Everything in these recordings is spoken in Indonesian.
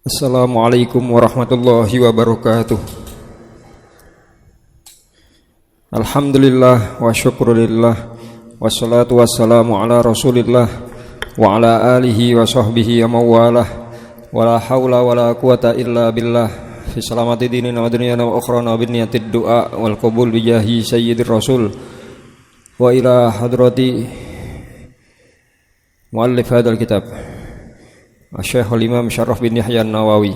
Assalamualaikum warahmatullahi wabarakatuh. Alhamdulillah wa syukrulillah, wassalatu wassalamu ala rasulillah wa ala alihi wa sahbihi wa mawalah, wa la hawla wa la quwata illa billah fi salamati dinina wa dunyana wa ukhrana bin niyatid du'a wal qabul bijahi sayyidir rasul wa ila hadrati muallif hadal kitab Syekhul Imam Syarraf bin Yahya An-Nawawi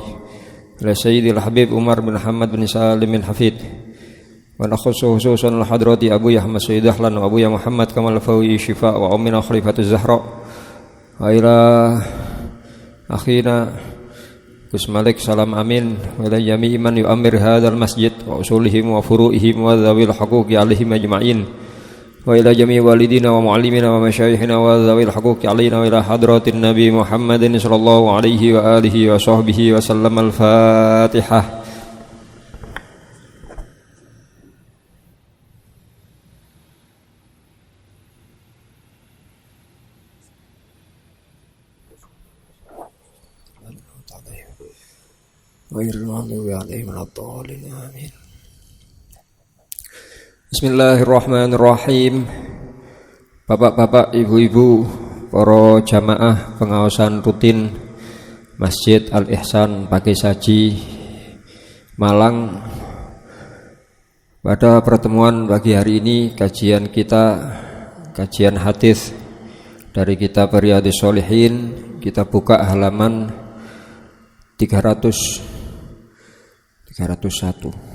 ila Sayyidil Habib Umar bin Muhammad bin Salim bin Hafid wa khususan al-hadrati Abu Yahya Sayyid Dahlan wa Abu Yahya Muhammad Kamal Fawi Syifa wa Ummina Khalifatuz Zahra wa ila akhina Gus Malik Salam Amin wa ila jami'i man yu'ammir hadzal masjid wa usulihim wa furu'ihim wa dzawil huquqi alaihim ajma'in wa ila jami'i walidina wa muallimina wa masyayikhina wa dzawil huquqi alaina wa ila hadratin nabi Muhammadin sallallahu alaihi wa alihi wa sahbihi wa sallam. Al-Fatihah. Amin. Bismillahirrahmanirrahim. Bapak-bapak, ibu-ibu, para jamaah pengawasan rutin Masjid Al-Ihsan Pakai Saji Malang. Pada pertemuan pagi hari ini kajian hadis dari kitab Riyadhus Shalihin. Kita buka halaman 301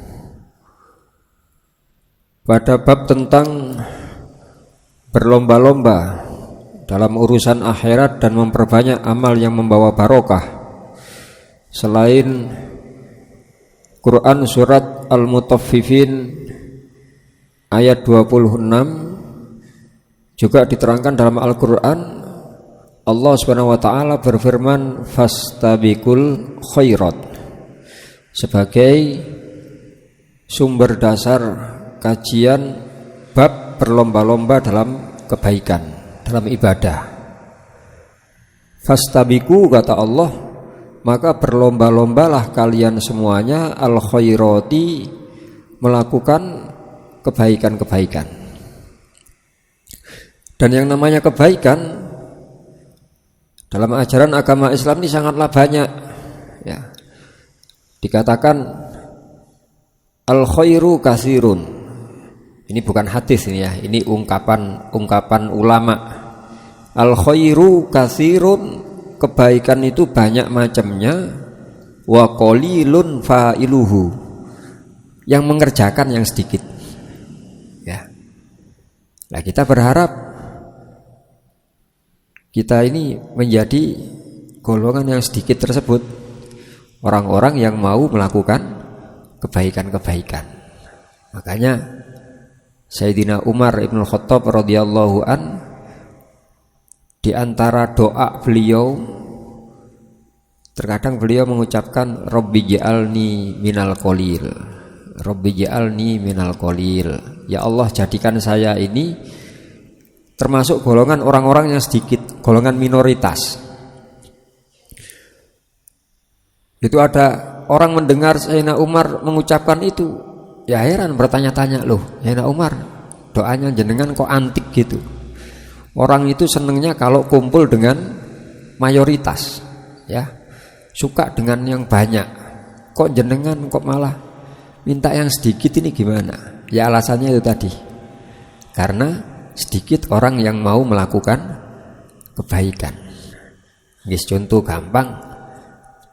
pada bab tentang berlomba-lomba dalam urusan akhirat dan memperbanyak amal yang membawa barokah. Selain Quran surat Al-Mutaffifin ayat 26 juga diterangkan dalam Al-Quran. Allah Subhanahu wa taala berfirman fastabiqul khairat sebagai sumber dasar kajian bab berlomba-lomba dalam kebaikan, dalam ibadah. Fastabiqu, kata Allah, maka berlomba-lombalah kalian semuanya al khairati, melakukan kebaikan-kebaikan. Dan yang namanya kebaikan dalam ajaran agama Islam ini sangatlah banyak, ya. Dikatakan al khairu katsirun. Ini bukan hadis ini ya, ini ungkapan ulama. Al khairu katsirun, kebaikan itu banyak macamnya, wa qalilun fa'iluhu, yang mengerjakan yang sedikit. Ya. Nah, kita berharap kita ini menjadi golongan yang sedikit tersebut, orang-orang yang mau melakukan kebaikan-kebaikan. Makanya Sayyidina Umar Ibn Khattab radhiyallahu an, di antara doa beliau, terkadang beliau mengucapkan Rabbi ja'alni minal qalil, Rabbi ja'alni minal qalil, ya Allah jadikan saya ini termasuk golongan orang-orang yang sedikit, golongan minoritas. Itu ada orang mendengar Sayyidina Umar mengucapkan itu, ya heran, bertanya-tanya, loh Sayyidina Umar, doanya jenengan kok antik gitu. Orang itu senengnya kalau kumpul dengan mayoritas, ya, suka dengan yang banyak. Kok jenengan kok malah minta yang sedikit, ini gimana? Ya alasannya itu tadi, karena sedikit orang yang mau melakukan kebaikan. Guys, contoh gampang,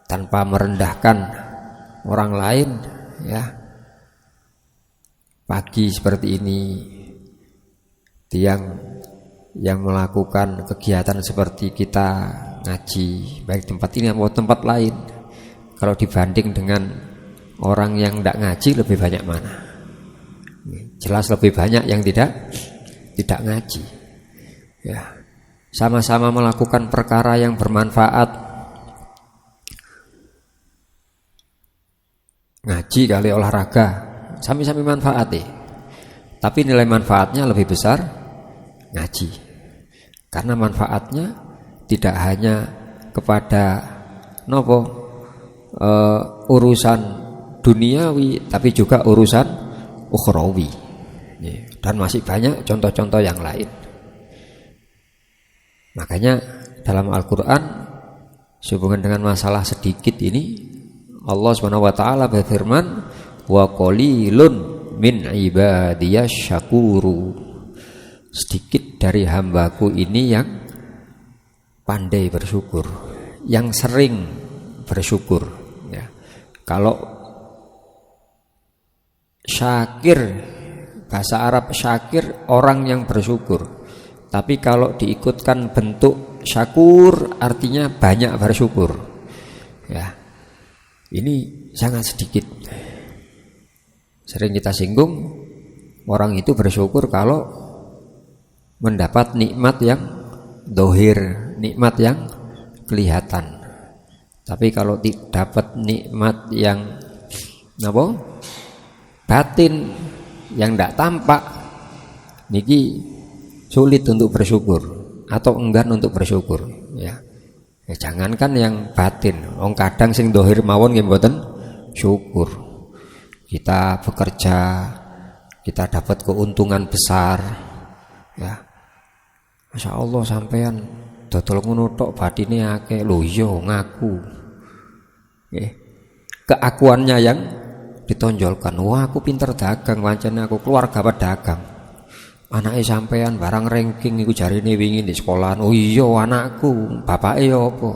tanpa merendahkan orang lain, ya. Pagi seperti ini, tiang yang melakukan kegiatan seperti kita ngaji, baik tempat ini maupun tempat lain, kalau dibanding dengan orang yang tidak ngaji, lebih banyak mana? Jelas lebih banyak yang tidak ngaji. Ya, sama-sama melakukan perkara yang bermanfaat. Ngaji kali olahraga, sami-sami manfaat tapi nilai manfaatnya lebih besar ngaji, karena manfaatnya tidak hanya kepada urusan duniawi tapi juga urusan ukhrawi. Dan masih banyak contoh-contoh yang lain. Makanya dalam Al-Quran sehubungan dengan masalah sedikit ini, Allah Subhanahu wa taala berfirman, wa qalilun min ibadiyasy syakuru. Sedikit dari hambaku ini yang pandai bersyukur, yang sering bersyukur, ya. Kalau syakir, bahasa Arab syakir orang yang bersyukur. Tapi kalau diikutkan bentuk syakur artinya banyak bersyukur. Ya. Ini sangat sedikit. Sering kita singgung, orang itu bersyukur kalau mendapat nikmat yang dohir, nikmat yang kelihatan. Tapi kalau dapat nikmat yang batin, yang tidak tampak, niki sulit untuk bersyukur atau enggan untuk bersyukur, ya. Jangankan yang batin, kadang sing dohir mawon nggih mboten syukur. Kita bekerja, kita dapat keuntungan besar, ya. Masya Allah sampean dodol ngono tok batine akeh lho, iya ngaku. Keakuannya yang ditonjolkan. Wah, aku pinter dagang, pancen aku keluarga pedagang. Anake sampean barang ranking iku jarine wingi di sekolahan. Oh iya anakku, bapake ya apa.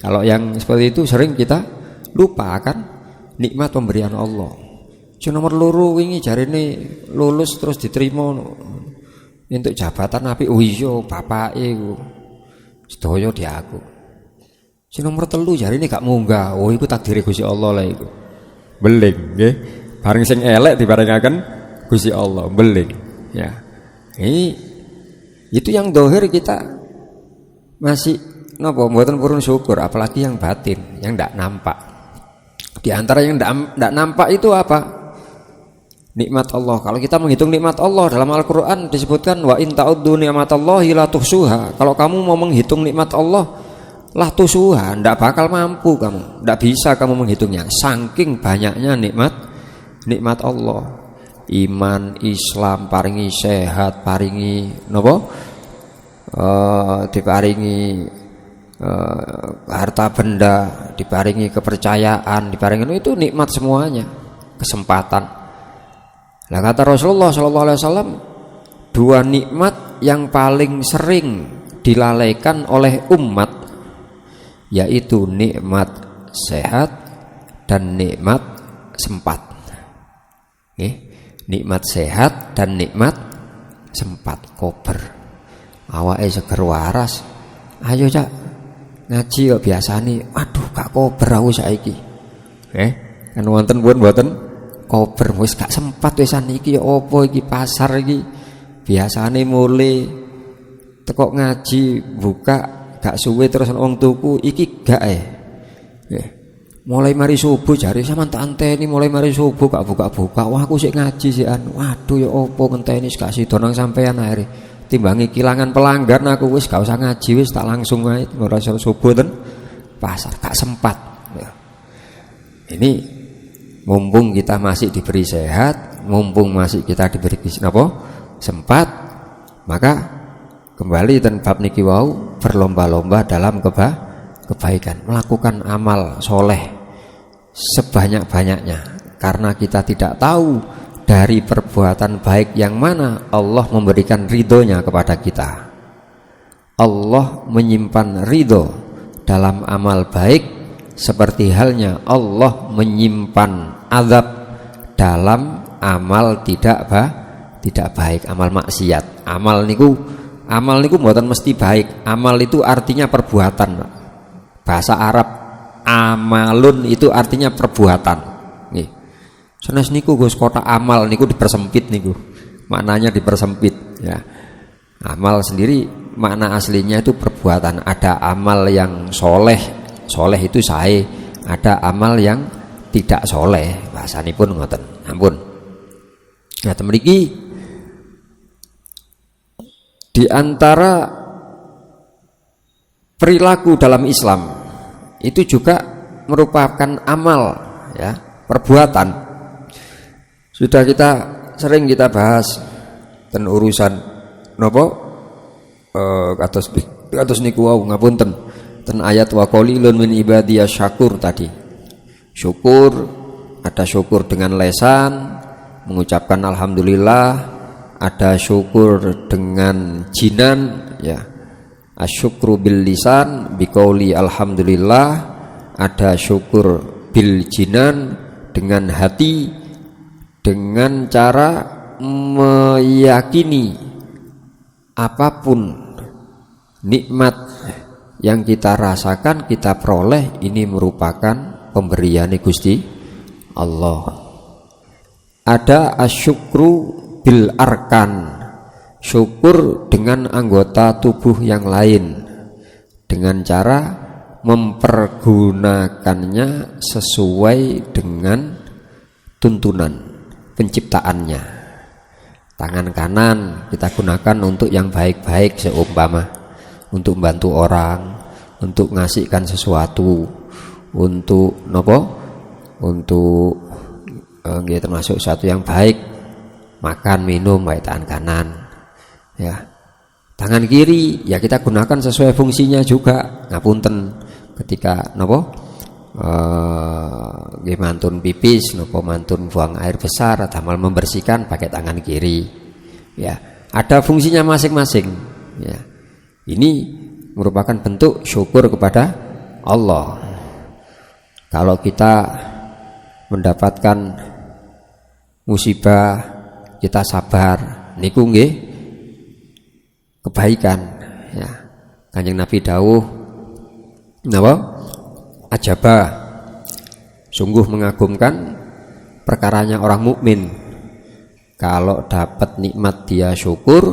Kalau yang seperti itu sering kita lupa akan nikmat pemberian Allah. Sing nomor loro wingi jarine lulus terus diterima untuk jabatan apik. Oh iya bapake iku. Sedaya di aku. Sing nomor 3 jarine gak munggah. Oh iku takdire Gusti Allah lah iku. Beling nggih. Bareng sing elek diparingaken Gusti Allah, beling. Ya. Itu yang dohir kita masih mboten purun syukur, apalagi yang batin, yang ndak nampak. Di antara yang ndak nampak itu apa? Nikmat Allah. Kalau kita menghitung nikmat Allah dalam Al-Qur'an disebutkan wa in ta'uddu ni'matallahi la tuhsuha. Kalau kamu mau menghitung nikmat Allah, la tuhsuha, ndak bakal mampu kamu. Ndak bisa kamu menghitungnya. Saking banyaknya nikmat Allah. Iman, Islam, paringi sehat, paringi diparingi harta benda, diparingi kepercayaan, diparingi itu nikmat semuanya, kesempatan. Nah kata Rasulullah SAW, 2 nikmat yang paling sering dilalaikan oleh umat, yaitu nikmat sehat dan nikmat sempat. Nikmat sehat dan nikmat sempat, kober. Awake seger waras. Ayo Cak, ngaji kok biasane. Aduh gak kober aku saiki. Kan wonten mboten kober wis gak sempat wisan iki ya apa iki pasar iki. Biasane mulai tekok ngaji buka gak suwe terus wong tuku iki gak mulai mari subuh jare sampean tak anteni mulai mari subuh gak buka-buka. Wah aku sik ngaji sikan. Waduh ya opo ngenteni gak sida nang sampean akhire. Timbangi kilangan pelanggan aku wis gak usah ngaji wis tak langsung wae ora subuh ten pasar gak sempat. Ini mumpung kita masih diberi sehat, mumpung masih kita diberi sempat, maka kembali dan bab niki wau berlomba-lomba dalam kebaikan, melakukan amal soleh sebanyak-banyaknya, karena kita tidak tahu dari perbuatan baik yang mana Allah memberikan ridhonya kepada kita. Allah menyimpan ridho dalam amal baik seperti halnya Allah menyimpan azab dalam amal tidak baik, amal maksiat. Amal niku mboten mesti baik. Amal itu artinya perbuatan. Bahasa Arab amalun itu artinya perbuatan. Nih. Sanes niku Gus kota amal niku dipersempit niku. Maknanya dipersempit ya. Amal sendiri makna aslinya itu perbuatan. Ada amal yang soleh itu sae. Ada amal yang tidak soleh. Bahasanipun ngoten. Ampun. Nah, temriki di antara perilaku dalam Islam itu juga merupakan amal, ya, perbuatan. Sudah sering kita bahas ten urusan napa kados niku wau ngapunten ten ayat wa qalilun min ibadiyas syakur tadi. Syukur, ada syukur dengan lesan mengucapkan alhamdulillah, ada syukur dengan jinan, ya, asyukru bil lisan biqauli alhamdulillah, ada syukur bil jinan dengan hati dengan cara meyakini apapun nikmat yang kita rasakan, kita peroleh, ini merupakan pemberian Gusti Allah. Ada asyukru bil arkan, syukur dengan anggota tubuh yang lain dengan cara mempergunakannya sesuai dengan tuntunan penciptaannya. Tangan kanan kita gunakan untuk yang baik-baik, seumpama untuk membantu orang, untuk ngasihkan sesuatu, untuk nopo, untuk termasuk sesuatu yang baik, makan minum baik tangan kanan, ya. Tangan kiri ya kita gunakan sesuai fungsinya juga. Ngapunten ketika nopo mantun pipis, nopo mantun buang air besar, atau membersihkan pakai tangan kiri, ya. Ada fungsinya masing-masing, ya. Ini merupakan bentuk syukur kepada Allah. Kalau kita mendapatkan musibah, kita sabar, niku nggih kebaikan, ya. Kanjeng Nabi dawuh napa? Ajaba, sungguh mengagumkan perkaranya orang mukmin. Kalau dapat nikmat dia syukur,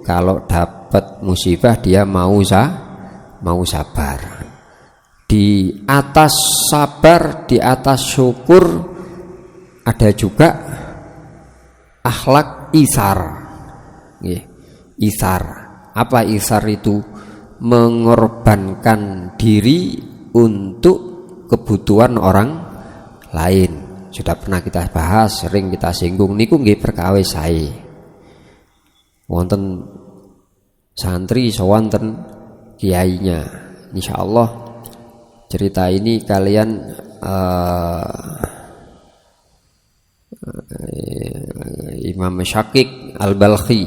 kalau dapat musibah dia mau sabar. Di atas sabar, di atas syukur ada juga akhlak isar. Isar. Apa isar itu? Mengorbankan diri untuk kebutuhan orang lain. Sudah pernah kita bahas, sering kita singgung niku nggih perkawis sae. Wonten santri sowan ten kiainya. Insyaallah cerita ini kalian Imam Syakik Al-Balkhi,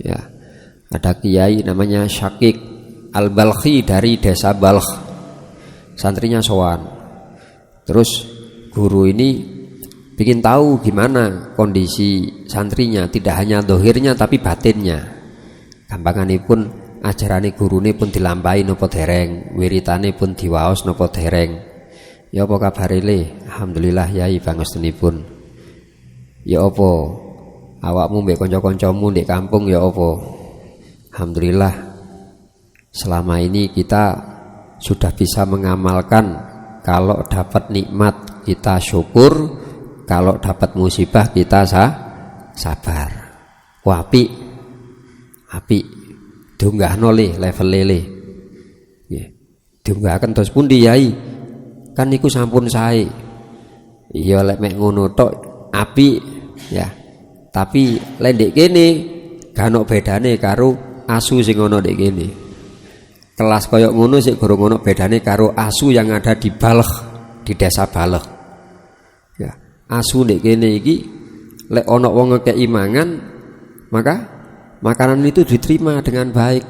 ya. Ada kiai namanya Syakik Al-Balkhi dari desa Balkh. Santrinya sowan. Terus guru ini ingin tahu gimana kondisi santrinya, tidak hanya dohirnya tapi batinnya. Gampanganipun ajarane gurune pun dilampahi napa dereng, wiritane pun diwaos napa dereng. Ya apa kabare le? Alhamdulillah yai pangestunipun. Ya apa awakmu mbek kanca-kancamu ndek kampung ya apa? Alhamdulillah selama ini kita sudah bisa mengamalkan kalau dapat nikmat kita syukur, kalau dapat musibah kita sabar. Wah, apik diunggahno le level lele. Nggih. Diunggahaken terus pundi yai? Kan niku sampun sae. Iya lek mek ngono tok apik, ya. Tapi lek ndek kene gak ono bedane karo asu sing ono ndek kene. Kelas koyok ngono sik guru ngono bedane karo asu yang ada di Balkh, di desa Balkh. Ya, asu ndek kene iki lek ana wong ngekeki mangan, maka makanan itu diterima dengan baik.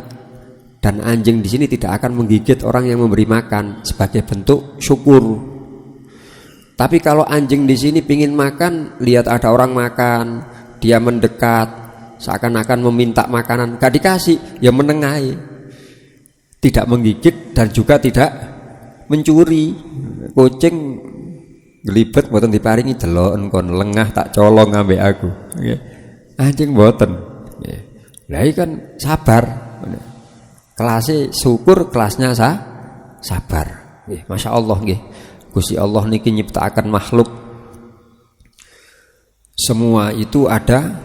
Dan anjing di sini tidak akan menggigit orang yang memberi makan sebagai bentuk syukur. Tapi kalau anjing di sini pingin makan, lihat ada orang makan, dia mendekat, seakan-akan meminta makanan, gak dikasih, ya menengahi. Tidak menggigit dan juga tidak mencuri. Kucing gelibet mboten diparingi deloken kon lengah tak colong ambek aku. Anjing mboten. Lah iki kan sabar. Kelasnya syukur, kelasnya sabar. Masya Allah nggih. Gusti Allah niki nyiptakan makhluk. Semua itu ada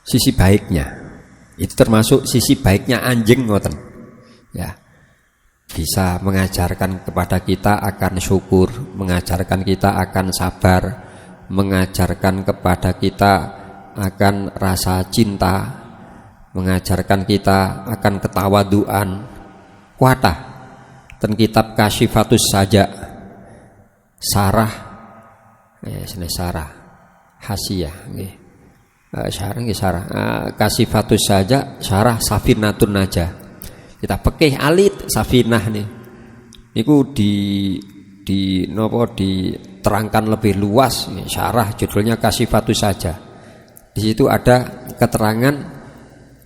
sisi baiknya. Itu termasuk sisi baiknya anjing ngoten. Ya. bisa mengajarkan kepada kita akan syukur, mengajarkan kita akan sabar, mengajarkan kepada kita akan rasa cinta, mengajarkan kita akan ketawaduan. Kuatah ten kitab Kasyifatus Saja sarah sarah hasiyah nggih. Sarah Kasyifatus Saja sarah Safinatun Najah. Kita pekeh alit Safinah nih. Niku diterangkan lebih luas, syarah judulnya Kasyifatus Saja. Di situ ada keterangan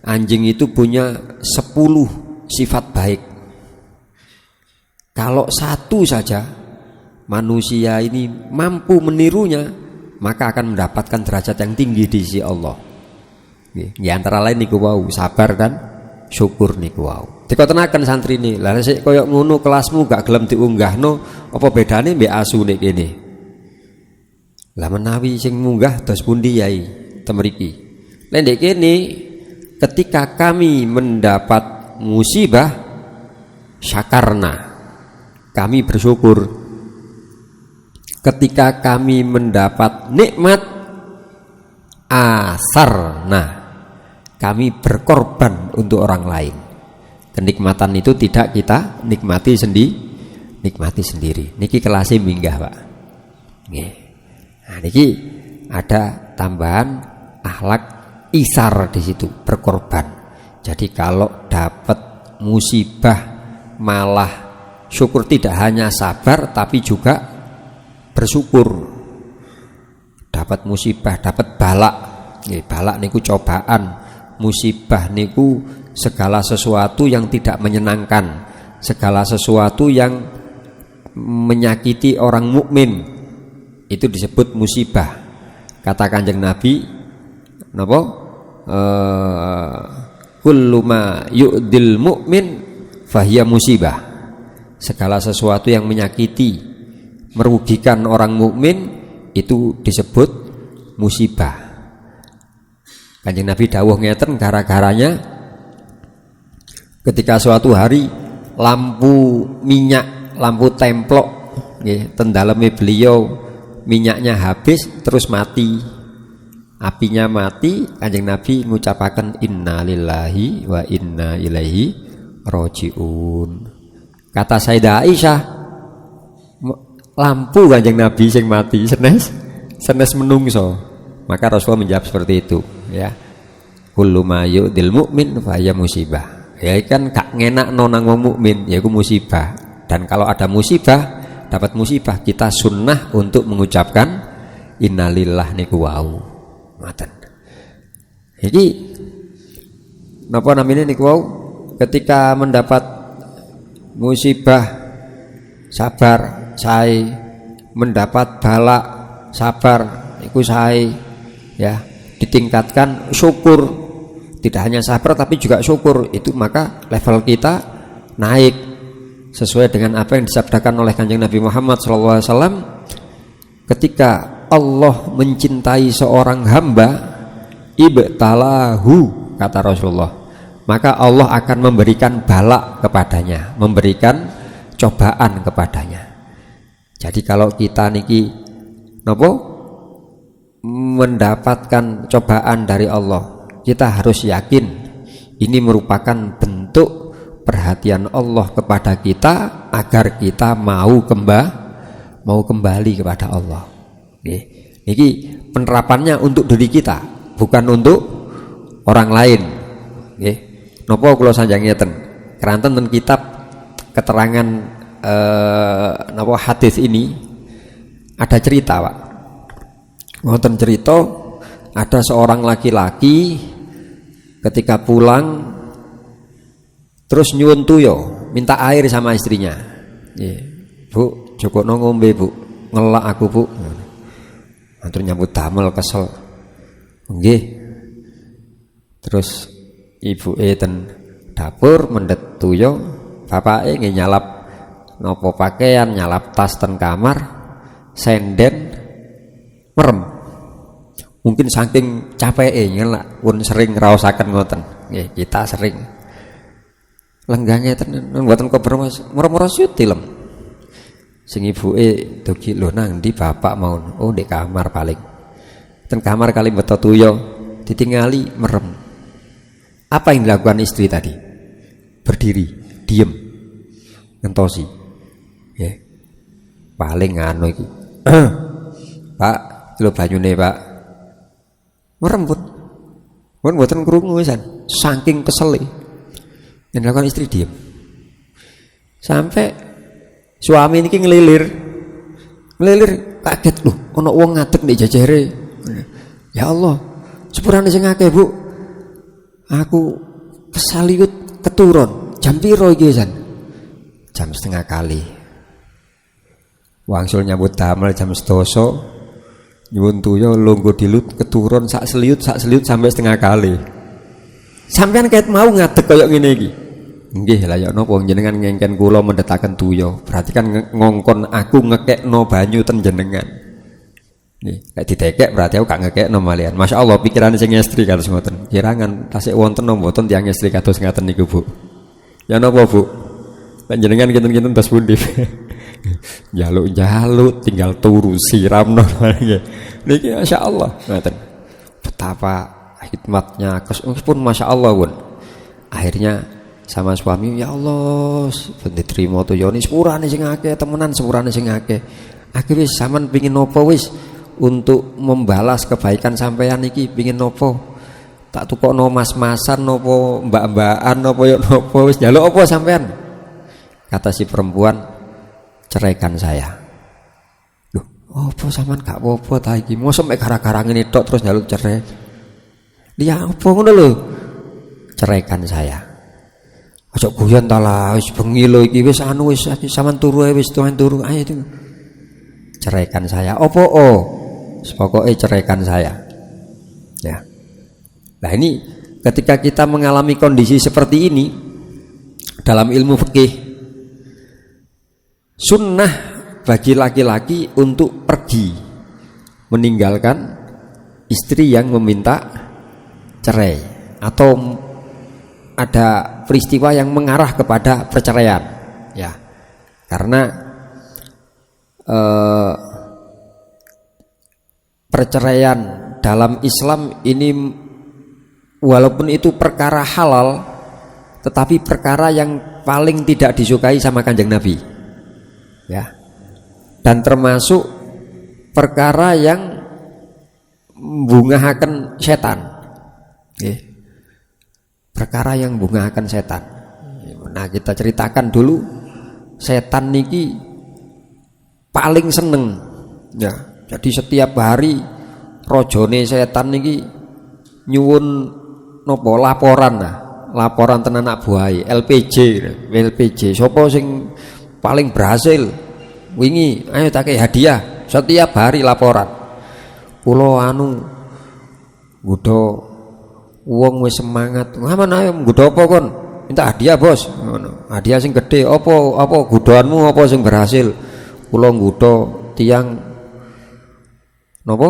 anjing itu punya 10 sifat baik. Kalau satu saja manusia ini mampu menirunya, maka akan mendapatkan derajat yang tinggi di sisi Allah. Di antara lain niku wau sabar dan syukur niku wau. Dikotenaken santri ini, lah sik koyo ngono kelasmu gak gelem diunggahno, apa bedane mbek asu nek kene? Lah menawi sing munggah dos pundi yai temriki. Lah ndek kene ketika kami mendapat musibah syakarna, kami bersyukur. Ketika kami mendapat nikmat asarna, kami berkorban untuk orang lain. Kenikmatan itu tidak kita nikmati sendiri. Niki kelasnya minggah, Pak. Nggih. Nah, niki ada tambahan akhlak isar di situ, berkorban. Jadi kalau dapat musibah malah syukur, tidak hanya sabar tapi juga bersyukur. Dapat musibah, dapat balak. Nggih, balak niku cobaan, musibah niku segala sesuatu yang tidak menyenangkan, segala sesuatu yang menyakiti orang mukmin, itu disebut musibah. Kata Kanjeng Nabi, napa? Kullu ma yu'dil mu'min fahiya musibah. Segala sesuatu yang menyakiti, merugikan orang mukmin itu disebut musibah. Kanjeng Nabi dawuh ngeten gara-garanya ketika suatu hari lampu minyak, lampu templok nggih ten daleme beliau minyaknya habis terus mati. Apinya mati, Kanjeng Nabi ngucapaken innalillahi wa inna ilaihi rajiun. Kata Sayyidah Aisyah, lampu Kanjeng Nabi sing mati senes menungso. Maka Rasulullah menjawab seperti itu, ya. Kullu ma yu'dil mu'min fa hiya musibah. Ya kan gak ngenakno nang wong mukmin, yaiku musibah. Dan kalau ada musibah, dapat musibah, kita sunnah untuk mengucapkan innalillah niku wau. Ngoten. Jadi napa namine niku wau, ketika mendapat musibah sabar sae, mendapat balak sabar iku sae, ya, ditingkatkan syukur. Tidak hanya sabar tapi juga syukur, itu maka level kita naik sesuai dengan apa yang disabdakan oleh Kanjeng Nabi Muhammad SAW. Ketika Allah mencintai seorang hamba, ibtalahu, kata Rasulullah, maka Allah akan memberikan balak kepadanya, memberikan cobaan kepadanya. Jadi kalau kita niki nopo mendapatkan cobaan dari Allah, kita harus yakin ini merupakan bentuk perhatian Allah kepada kita agar kita mau kembali kepada Allah. Ini penerapannya untuk diri kita, bukan untuk orang lain. Nopo kula sanjang ngeten, keranten ten kitab keterangan nopo hadis ini ada cerita, Pak. Wonten cerita ada seorang laki-laki ketika pulang terus nyuwun tuyo, minta air sama istrinya. Bu, jokokno ngombe, Bu. Ngelak aku, Bu. Matur nyambut damel kesel. Nggih. Terus ibuke ten dapur mendet tuyo, bapake nggih nyalap nopo pakaian, nyalap tas ten kamar, senden merem. Mungkin saking capeke ngelak pun sering ngraosaken ngoten. Nggih, kita sering. lenggangnya tenan mboten kober Mas. Moro-moro syut tilem. Sing ibuke dugi lho nang ndi bapak mau. Oh di kamar paling. Ten kamar kali beto tuyo ditingali merem. Apa yang dilakukan istri tadi? Berdiri, diem, ngentosi. Ya. Paling anu iki. Pak, lho banyune, Pak. Merem pun. Pun mboten krungu wisan, saking kesele. Yang dilakukan istri diem. Sampai suami ini ngelilir kaget loh, ono wong ngadeg nek jajare. Ya Allah, sepurane sing akeh, Bu. Aku kesaliut keturun. Jam piro iki, San? Jam setengah kali. Wangsul nyambut damel jam 12. Nyuwun tuya lungguh dilut keturun sak seliut sampai setengah kali. Sampeyan ket mau ngadeg kaya ngene iki. Nggih, lah ya napa jenengan ngengken kula mendhetaken tuya. Berarti kan ngongkon aku ngekekno banyu ten jenengan. Nggih, lek ditekek berarti aku gak ngekekno malian. Masyaallah pikirane sing estri kados ngoten. Kirangan tasik wonten napa mboten tiyang estri kados ngaten niku, Bu. Ya napa, Bu? Lek jenengan kinten-kinten tos pundi? Jaluk-jaluk tinggal turu siramno niki masyaallah ngoten. Betapa hikmatnya pun masyaallah pun. Akhirnya sama suami, ya Allah, diterima tuh Yoni sepurane sing akeh temenan sepurane sing akeh. Akhire wis sampean pengin nopo wis untuk membalas kebaikan sampean iki pengin nopo? Tak tukokno mas-masan nopo mbak-mbakan nopo yo nopo wis njaluk apa sampean? Kata si perempuan, ceraikan saya. Loh, apa sampean gak apa-apa ta iki? Mosok mek gara-gara ngene tok terus njaluk cerai. Liya apa ngono lho? Ceraikan saya. Aja guyon ta lah, wis bengi lho iki wis anu wis sampean turu ae wis tuan turu ayo itu. Ceraikan saya. Apa pokoke ceraikan saya. Ya. Nah ini ketika kita mengalami kondisi seperti ini dalam ilmu fikih, sunnah bagi laki-laki untuk pergi meninggalkan istri yang meminta cerai atau ada peristiwa yang mengarah kepada perceraian, ya, karena perceraian dalam Islam ini walaupun itu perkara halal, tetapi perkara yang paling tidak disukai sama Kanjeng Nabi, ya, dan termasuk perkara yang membungahaken setan, ya. Perkara yang bungahaken setan. Nah kita ceritakan dulu, setan niki paling seneng, ya. Jadi setiap hari rojone setan niki nyuwun nopo laporan tenan anak buahe LPG. Sopo sing paling berhasil wingi, ayo tak hadiah. Setiap hari laporan. Kula nggodha wong wis semangat. Ngaman ayo nggodha apa kon? Minta hadiah, Bos. Ngono. Hadiah sing gede apa godhoanmu apa sing berhasil? Kula nggodha tiyang napa?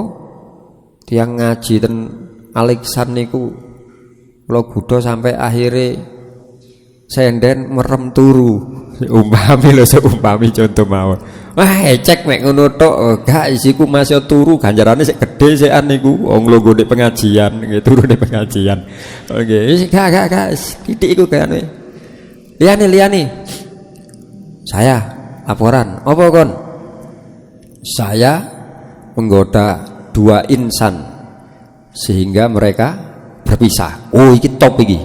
Tiyang ngaji ten Alexan niku. Kula godha sampai akhire senden merem turu. Umpami lho seumpami contoh mawon. Wah, cek mek ngono tok, gak isiku masih turu ganjarane sik gedhe sekan niku. Wong lho nggo pengajian, nggih turu nek pengajian. Oke, wis gak titik iku kayane. Liyane. Saya laporan. Apa kon? Saya menggoda 2 insan sehingga mereka berpisah. Oh, iki top iki.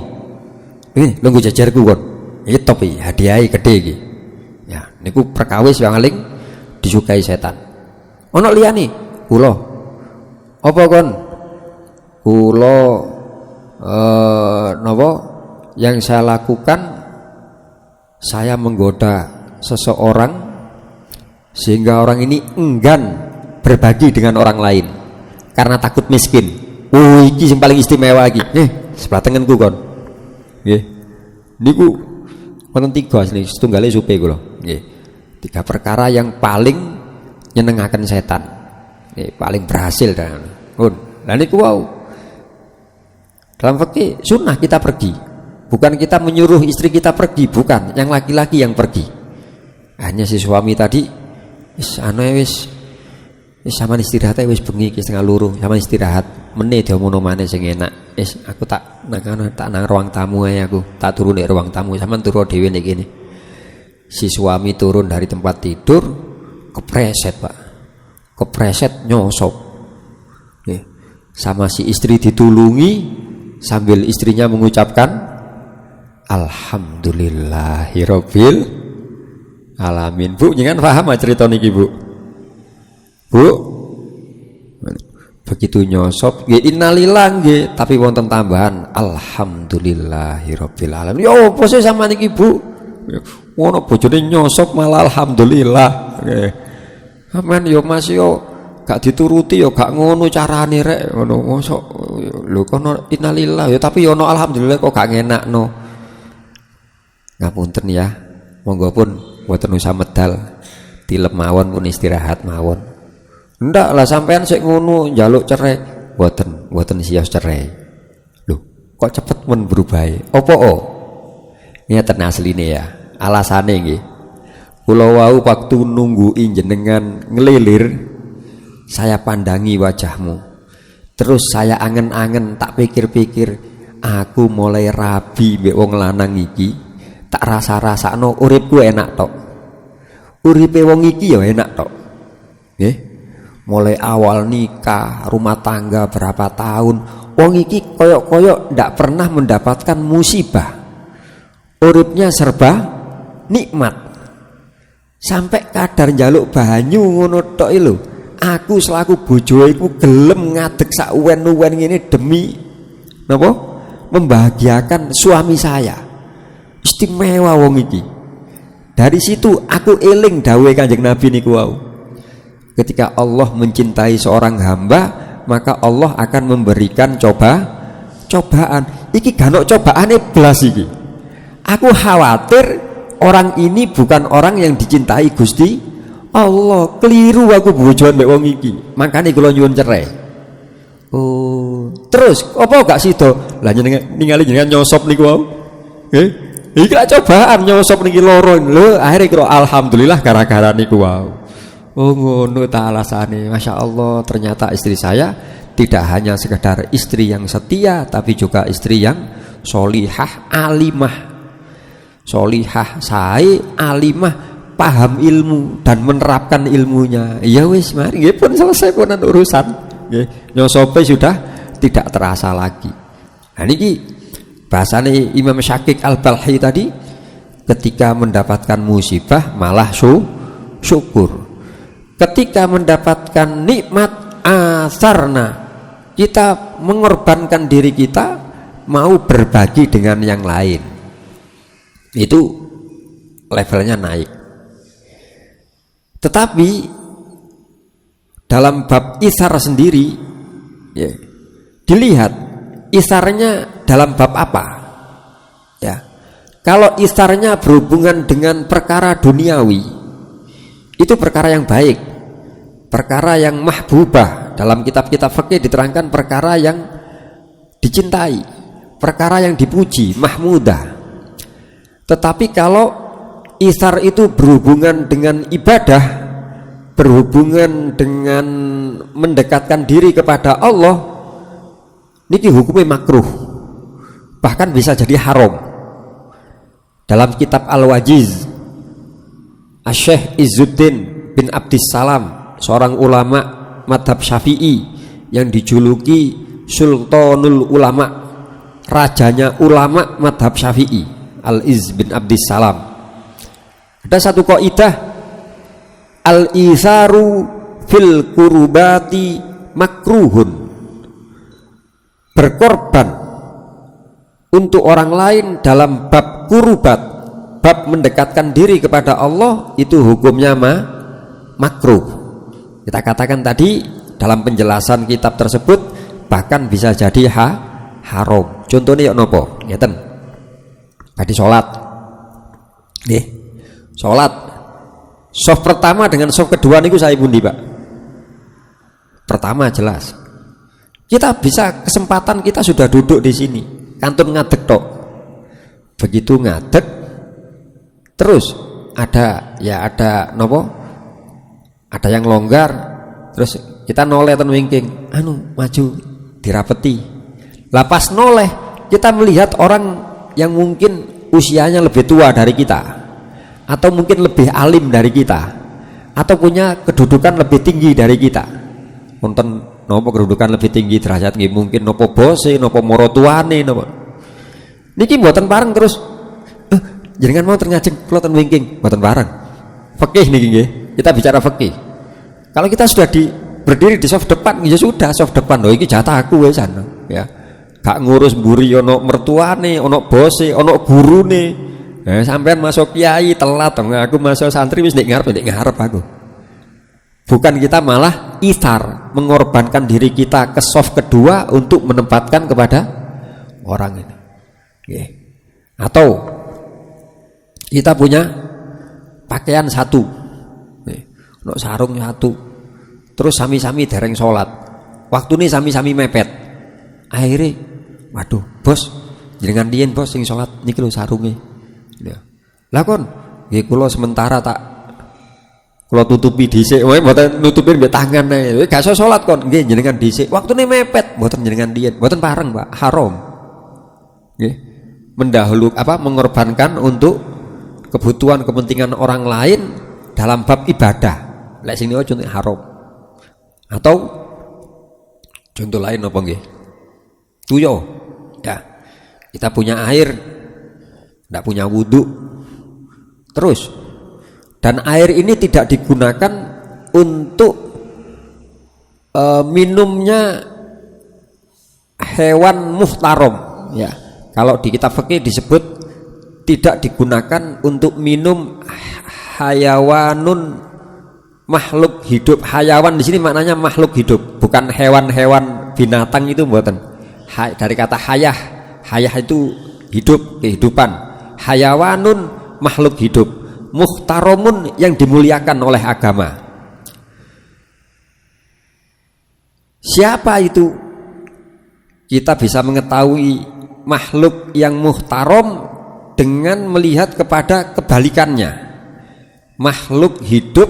Ini lho nggo jajarku kon. Iki top iki, hadiahe gedhe iki. Ya, niku perkawis yang paling disukai setan. Ono liyane, kula. Apa kon? Kula napa yang saya lakukan, saya menggoda seseorang sehingga orang ini enggan berbagi dengan orang lain karena takut miskin. Oh, iki sing paling istimewa iki. Sebelah tengenku kon. Nggih. Niku wonten 3 asli, setunggale supe kula. Nggih. 3 perkara yang paling nyenengaken setan. Nggih, paling berhasil dan. Lah niku wau. Dalam fikih sunnah kita pergi Bukan kita menyuruh istri kita pergi, bukan, yang laki-laki yang pergi. Hanya si suami tadi wis sampean istirahat wis bengi iki setengah loro, sampean istirahat. Meneh diomongne maneh sing enak. Aku tak nang ruang tamu ae aku. Tak turun di ruang tamu, sampean turu dhewe nek kene. Si suami turun dari tempat tidur, kepreset, Pak. Kepreset nyosop. Sama si istri ditulungi sambil istrinya mengucapkan Alhamdulillahirabbil alamin. Bu, jangan paham cerita niki, Bu. Bu. Begitu nyosop, nggih innalillah nggih, tapi wonten tambahan Alhamdulillahirabbil alamin. Yo opo sih sama niki, Bu? Ngono bojone nyosop malah alhamdulillah. Nggih. Aman yo Mas yo gak dituruti yo gak ngono carane rek ngono. Mosok lho kono innalillah yo tapi yo ono alhamdulillah kok gak ngenakno. Ngapunten ya, monggo pun mboten usah medal, tilem mawon pun istirahat mawon. Ndak lah sampean sik ngono njaluk cerai, mboten sios cerai. Loh, kok cepet men berubah? Opo oh? Niatan asline ya, alasane nggih. Kula wau waktu nunggu jenengan ngelilir, saya pandangi wajahmu. Terus saya angen-angen tak pikir-pikir, aku mulai rabi mbek wong lanang iki. Tak rasa-rasakno uripku enak tok. Uripe wong iki ya enak tok. Nggih. Mulai awal nikah, rumah tangga berapa tahun, wong iki koyok-koyok ndak pernah mendapatkan musibah. Uripnya serba nikmat. Sampai kadar njaluk banyu ngono tok lho. Aku selaku bojo iku gelem ngadeg sak uwen-uwen ngene demi napa? Membahagiakan suami saya. Istimewa wong iki. Dari situ aku eling dawuhe Kanjeng Nabi niku wau. Ketika Allah mencintai seorang hamba, maka Allah akan memberikan cobaan. Iki ganok cobaane blas iki. Aku khawatir orang ini bukan orang yang dicintai Gusti Allah. Keliru aku bojoan mbek wong iki. Makane kula nyuwun cerai. Oh, terus apa gak sida? Lah ningali jenengan nyosop niku wau. Nggih. Iki lak cobaan nyosop niki loro lho, akhire kira alhamdulillah gara-gara niku wau. Oh ngono ta alasane. Masya Allah, ternyata istri saya tidak hanya sekedar istri yang setia, tapi juga istri yang solihah, alimah. Solihah, sae, alimah, paham ilmu dan menerapkan ilmunya. Ya wis, mari nggih pun selesai punan urusan. Nggih, nyosope sudah tidak terasa lagi. Nah niki bahasane Imam Syakik Al-Balhi tadi, ketika mendapatkan musibah malah syukur. Ketika mendapatkan nikmat asarna, kita mengorbankan diri kita, mau berbagi dengan yang lain. Itu levelnya naik. Tetapi dalam bab isar sendiri ya, dilihat isarnya dalam bab apa ya. Kalau isarnya berhubungan dengan perkara duniawi, itu perkara yang baik, perkara yang mahbubah. Dalam kitab-kitab fikih diterangkan perkara yang dicintai, perkara yang dipuji, mahmudah. Tetapi kalau isar itu berhubungan dengan ibadah, berhubungan dengan mendekatkan diri kepada Allah, niki hukumnya makruh, bahkan bisa jadi haram. Dalam kitab Al-Wajiz, Syekh Izzuddin bin Abdissalam, seorang ulama madhab Syafi'i yang dijuluki Sultanul Ulama, rajanya ulama madhab Syafi'i, Al-Izz bin Abdissalam. Ada satu kaidah, al-isaru fil kurubati makruhun. Berkorban untuk orang lain dalam bab kurubat, bab mendekatkan diri kepada Allah, itu hukumnya makruh. Kita katakan tadi dalam penjelasan kitab tersebut bahkan bisa jadi haram. Contohnya nopo? Ngeten. Tadi sholat, nih, sholat. Soft pertama dengan soft kedua niku saya pundi, Pak? Pertama jelas. Kita bisa kesempatan kita sudah duduk di sini, kantun ngadeg tok. begitu ngadeg terus ada nopo, ada yang longgar, terus kita noleh ten wingking, maju dirapeti. Lapas noleh kita melihat orang yang mungkin usianya lebih tua dari kita, atau mungkin lebih alim dari kita, atau punya kedudukan lebih tinggi dari kita. Wonten nopo kedudukan lebih tinggi derajat nggih, mungkin nopo bose, nopo morotuane, nopo. Niki mboten pareng terus jenengan mau ngajeng kula ten wingking, mboten pareng. Fikih niki nggih, kita bicara fikih. Kalau kita sudah berdiri di soft depan, ya sudah soft depan. Loh iki jatahku wis ya. Gak ngurus mburi ono mertuane, ono bose, ono gurune. Sampean masuk kiai telat, aku masuk santri wis ndek ngarep aku. Bukan kita malah ithar, mengorbankan diri kita ke soft kedua untuk menempatkan kepada orang ini. Okay. Atau kita punya pakaian satu, sarung satu, terus sami-sami dereng sholat, waktu ini sami-sami mepet, akhirnya waduh bos jenengan diin bos sing sholat niki lho sarunge ya. Lah kon nggih kula sementara tak kula tutupi dhisik, wae mboten nutupi mbek tangan ae, gak iso sholat kon nggih jenengan dhisik, waktune mepet mboten jenengan diin, mboten pareng Pak, haram nggih. Mengorbankan untuk kebutuhan kepentingan orang lain dalam bab ibadah. Lek sing niku contoh haram. Atau contoh lain apa nggih? Tuyo. Ya. Kita punya air, tidak punya wudhu. Terus dan air ini tidak digunakan untuk minumnya hewan muhtarom, ya. Kalau di kitab fikih disebut tidak digunakan untuk minum hayawanun, makhluk hidup. Hayawan di sini maknanya makhluk hidup, bukan hewan-hewan binatang itu mboten. Dari kata hayah, hayah itu hidup, kehidupan. Hayawanun makhluk hidup, muhtaromun yang dimuliakan oleh agama. Siapa itu? Kita bisa mengetahui makhluk yang muhtarom dengan melihat kepada kebalikannya, makhluk hidup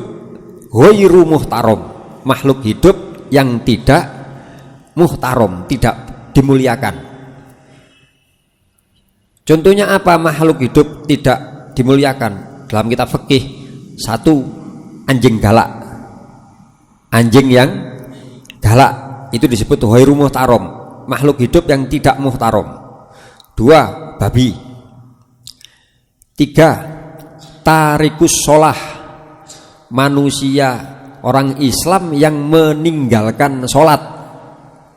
ghairu muhtarom, makhluk hidup yang tidak muhtarom, tidak dimuliakan. Contohnya apa makhluk hidup tidak dimuliakan? Dalam kitab fikih, satu, anjing galak. Anjing yang galak itu disebut ghairu muhtarom, makhluk hidup yang tidak muhtarom. Dua, babi. Tiga, tarikus sholah, manusia orang Islam yang meninggalkan sholat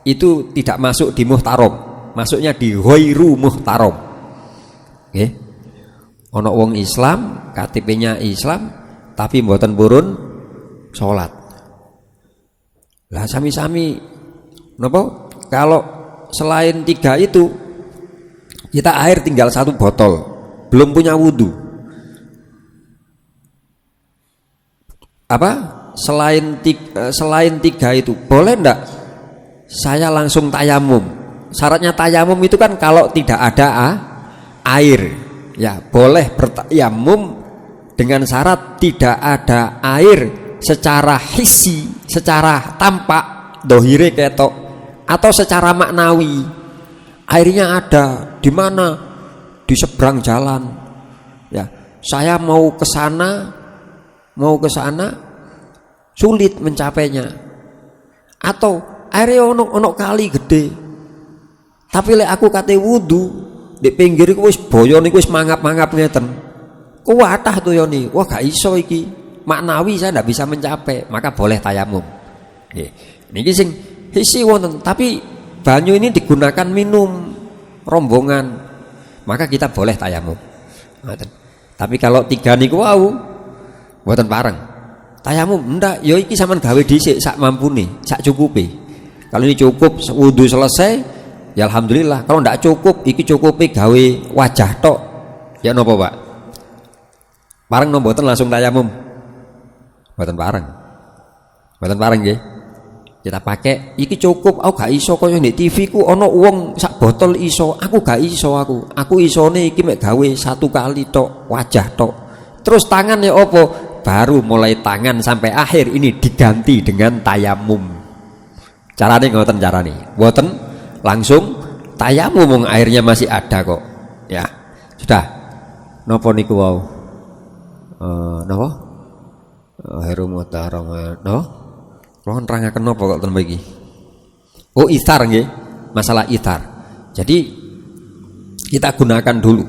itu tidak masuk di muhtarom, masuknya di ghairu muhtarom. Oke, ono wong Islam, KTP-nya Islam, tapi mboten purun sholat. Lah sami-sami, napa? Kalau selain tiga itu, kita air tinggal satu botol, belum punya wudhu. Selain tiga itu boleh ndak saya langsung tayamum? Syaratnya tayamum itu kan kalau tidak ada air, ya boleh bertayamum dengan syarat tidak ada air secara hissi, secara tampak dohire ketok, atau secara maknawi. Airnya ada di mana? Di seberang jalan. Ya, saya mau ke sana sulit mencapainya. Atau airnya ono kali gede. Tapi lek aku kate wudu di pinggir iku wis boyo niku wis mangap-mangap ngeten. Kuwatah to yo ni. Wah gak iso iki. Maknawi saya ndak bisa mencapai, maka boleh tayamum. Nggih. Niki sing hisi wonten, tapi banyu ini digunakan minum rombongan, maka kita boleh tayamum. Tapi kalau tiga niku wau mboten pareng. Tayamum ndak, ya iki sampean gawe dhisik sak mampune, sak cukupe. Kalau ini cukup wudu selesai, ya alhamdulillah. Kalau ndak cukup, iki cukupe gawe wajah tok. Ya napa, Pak? Pareng napa mboten langsung tayamum? Mboten pareng. Mboten pareng nggih. Kita pakai iki cukup, aku gak iso kaya nek TV ku ana wong sak botol iso, aku gak iso aku isone iki mek gawe 1 kali tok, wajah tok. Terus tangan ya opo? Baru mulai tangan sampai akhir ini diganti dengan tayamum. Carane ngoten carane. Mboten langsung tayamum wong airnya masih ada kok. Ya. Sudah. Napa niku wau? Napa? Heru mutarong no? Kalau nerangaken napa kok ten mriki? Oh, ithar nggih. Masalah ithar. Jadi kita gunakan dulu.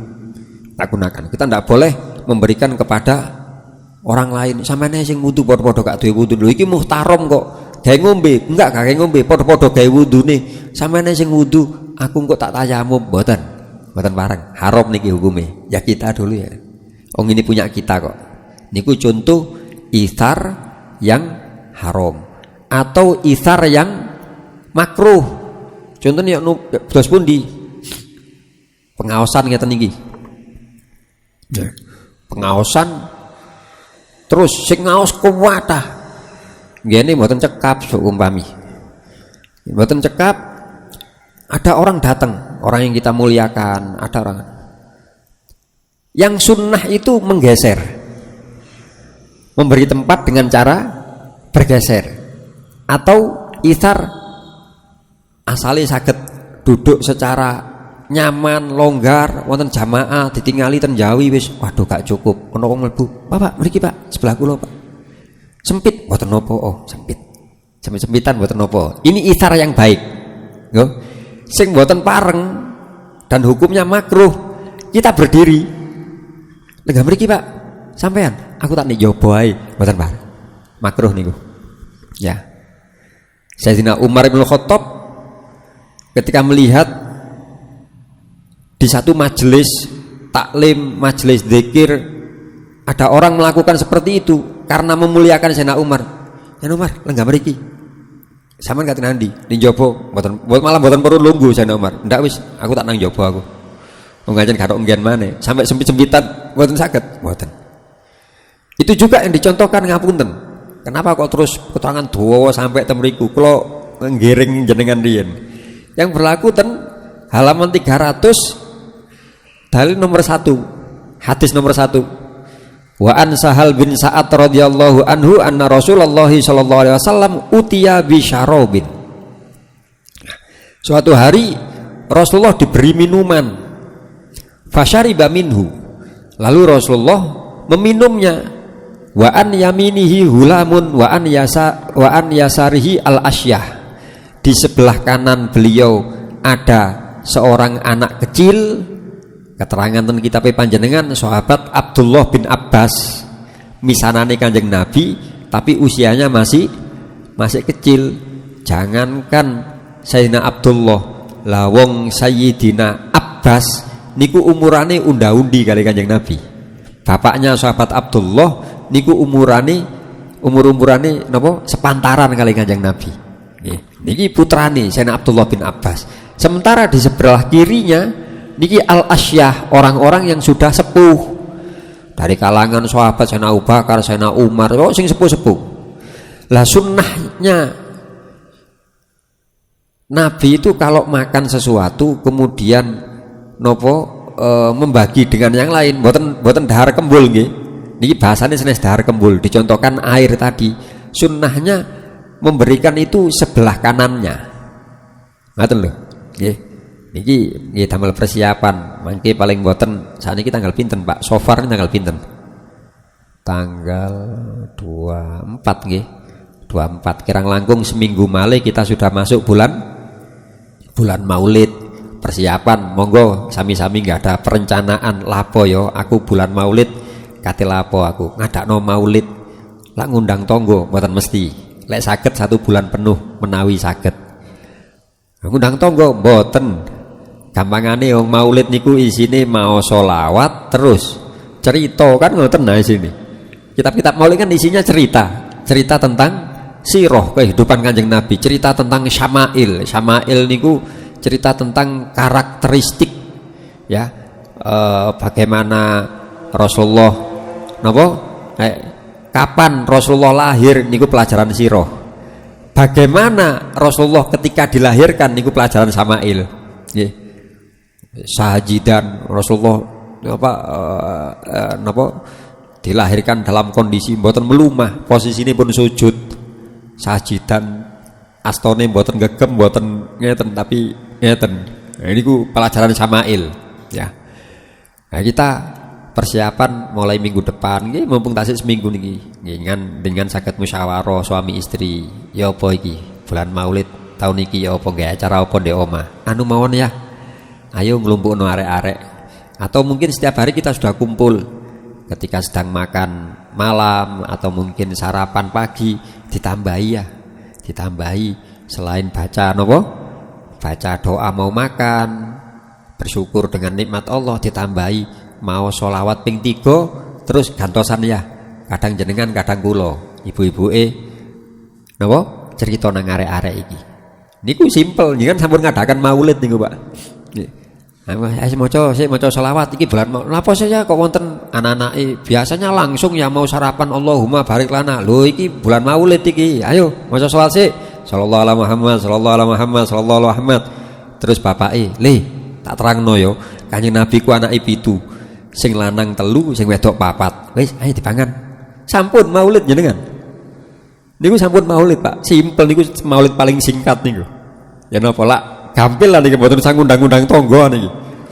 Kita gunakan. Kita ndak boleh memberikan kepada orang lain. Sampeyan sing wudu padha-padha gak duwe wudu. Lho iki muhtaram kok. Gawe ngombe, enggak gawe ngombe, padha-padha gawe wudune. Sampeyan sing wudu, aku kok tak tayamum, mboten. Mboten bareng. Haram niki hukume. Ya kita dulu ya. Wong ini punya kita kok. Niku contoh ithar yang haram. Atau ithar yang makruh. Contohnya dos pundi? Pengaosan ngeten iki. Pengaosan terus sing ngaos kuwatah. Ngene mboten cekap seumpami. Mboten cekap, ada orang datang, orang yang kita muliakan, ada orang. Yang sunnah itu menggeser. Memberi tempat dengan cara bergeser. Atau ithar asale saged duduk secara nyaman, longgar, wonten jamaah ditingali ten Jawi wis waduh gak cukup. Ono wong mlebu, "Pak, mriki Pak, sebelah kula Pak." Sempit mboten napa, oh sempit. Sempit-sempitan mboten napa. Ini ithar yang baik. Yo. Sing mboten pareng dan hukumnya makruh, kita berdiri. Lenggah mriki Pak, sampean, aku tak nek jowo ae, mboten Pak. Makruh niku. Ya. Sayyidina Umar bin Khattab ketika melihat di satu majelis taklim, majelis zikir ada orang melakukan seperti itu karena memuliakan Sayyidina Umar. Ya Umar, lenggah mriki. Sampeyan katen nandi, ning jowo, mboten malah mboten perlu lungguh Sayyidina Umar. Ndak wis, aku tak nang jowo aku. Wong ngajen gak nggen maneh, sampai sempit-sempitan mboten saged, mboten. Itu juga yang dicontohkan ngapunten. Kenapa kok terus keterangan dawa sampai temriku? Kula nggiring jenengan riyen. Yang berlaku ten halaman 300 dalil nomor 1. Hadis nomor 1. Wa an Sahal bin Sa'ad radhiyallahu anhu anna Rasulullah sallallahu alaihi wasallam utiya bi syarabin. Suatu hari Rasulullah diberi minuman. Fasyariba minhu. Lalu Rasulullah meminumnya. Wa an yaminihi hulamun wa an yasarihi al asyah. Di sebelah kanan beliau ada seorang anak kecil. Keterangan ten kitab panjenengan sahabat Abdullah bin Abbas, misanane Kanjeng Nabi, tapi usianya masih kecil. Jangankan Sayyidina Abdullah, lah wong Sayyidina Abbas niku umurane unda-undi kali Kanjeng Nabi. Bapaknya sahabat Abdullah niku umur-umurane napa sepantaran kali Kanjeng Nabi. Nggih. Niki putrane Sayyidina Abdullah bin Abbas. Sementara di sebelah kirinya niki al-asyah, orang-orang yang sudah sepuh. Dari kalangan sahabat Sayyidina Abu Bakar, Sayyidina Umar, kok sing sepuh-sepuh. Lah sunnahnya Nabi itu kalau makan sesuatu kemudian nopo membagi dengan yang lain, mboten dahar kembul nggih. Niki bahasane senes dahar kembul, dicontohkan air tadi. Sunnahnya memberikan itu sebelah kanannya. Ngoten lho. Nggih. Niki nggih damel persiapan. Mangke paling mboten sakniki tanggal pinten, Pak? So far tanggal pinten? Tanggal 24 nggih. 24 kirang langkung seminggu malih kita sudah masuk bulan Maulid. Persiapan monggo sami-sami nggak ada perencanaan lapo yo aku bulan Maulid kate lapo aku ngadakno Maulid lak ngundang tonggo mboten mesti lek saged 1 bulan penuh menawi saged ngundang tonggo mboten gampangane wong Maulid niku isine mau sholawat terus cerita kan ngoten nah isine kitab-kitab Maulid kan isinya cerita tentang sirah kehidupan Kanjeng Nabi, cerita tentang syama'il niku cerita tentang karakteristik ya bagaimana Rasulullah kapan Rasulullah lahir niku pelajaran sirah. bagaimana Rasulullah ketika dilahirkan niku pelajaran Sama'il. Nggih. Sajidan Rasulullah dilahirkan dalam kondisi mboten melumah, posisine pun sujud. Sajidan astone mboten gegem, mboten ngeten tapi ngeten. Nah, niku pelajaran Sama'il ya. Nah, kita persiapan mulai minggu depan nggih, mumpung tasik seminggu niki nggih dengan saged musyawarah suami istri. Ya apa iki? Bulan Maulid tahun iki ya apa nggih acara apa ndek omah? Anu mawon ya. Ayo nglumpukno arek-arek. Atau mungkin setiap hari kita sudah kumpul ketika sedang makan malam atau mungkin sarapan pagi ditambahi ya. Ditambahi selain baca napa? Baca doa mau makan, bersyukur dengan nikmat Allah, ditambahi mau sholawat ping 3 terus gantosan ya. Kadang jenengan kadang kula ibu-ibuke napa cerita nang arek-arek iki. Niku simpel, jenengan sampun ngadakan maulid niku Pak. Nggih. Maca sholawat iki bulan mau. Napa saya kok wonten anak-anake biasanya langsung ya mau sarapan Allahumma barik lana. Lho iki bulan maulid iki. Ayo maca sholawat sik. Sallallahu alaihi Muhammad, sallallahu alaihi Muhammad, sallallahu alaihi Muhammad. Terus bapake, "Le, tak terangno yo, Kanjeng Nabi ku anake 7. Sing lanang 3, sing wedok 4. Wis, ayo dipangan." Sampun maulid jenengan. Niku sampun maulid, Pak. Simpel niku maulid paling singkat niku. Ya napa lak gampil lah niki mboten sang undang-undang tangga niki.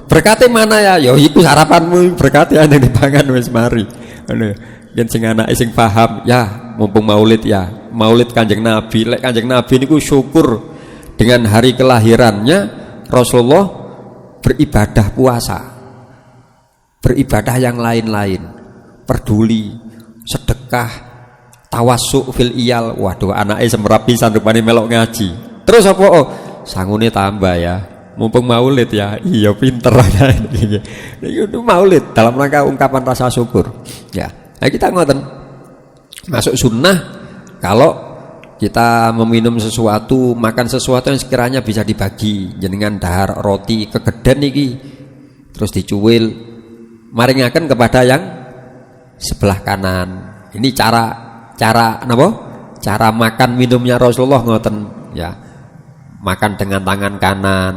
Berkate mana ya? Ya iku sarapanmu berkate yang dipangan wis mari. Ngono. Yen sing anake sing paham, ya mumpung maulid ya. Maulid Kanjeng Nabi. Lek Kanjeng Nabi niku syukur dengan hari kelahirannya Rasulullah beribadah puasa. Beribadah yang lain-lain. Peduli, sedekah, tawassuk fil iyal. Waduh anake semerapi sandupane melok ngaji. Terus apa? Oh, sangune tambah ya. Mumpung maulid ya. Iya pinter aja. Itu maulid dalam rangka ungkapan rasa syukur. Ya. Nah, kita ngoten. Masuk sunnah kalau kita meminum sesuatu, makan sesuatu yang sekiranya bisa dibagi. Jenengan dahar roti kegeden iki terus dicuwil maringaken kepada yang sebelah kanan. Ini cara napa? Cara makan minumnya Rasulullah ngoten ya. Makan dengan tangan kanan,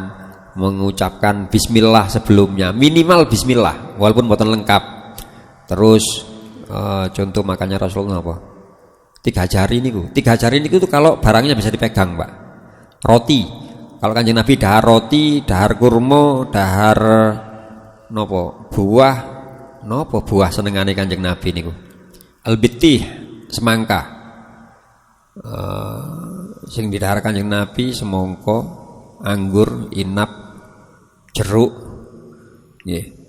mengucapkan bismillah sebelumnya, minimal bismillah walaupun mboten lengkap. Terus contoh makannya Rasulullah apa? 3 jari niku. 3 jari niku tuh kalau barangnya bisa dipegang, Pak. Roti. Kalau Kanjeng Nabi dahar roti, dahar kurma, dahar nopo? Buah senengane Kanjeng Nabi niku. Al-bittih, semangka. Sing didahar Kanjeng Nabi semangka, anggur, inap, jeruk. Nggih.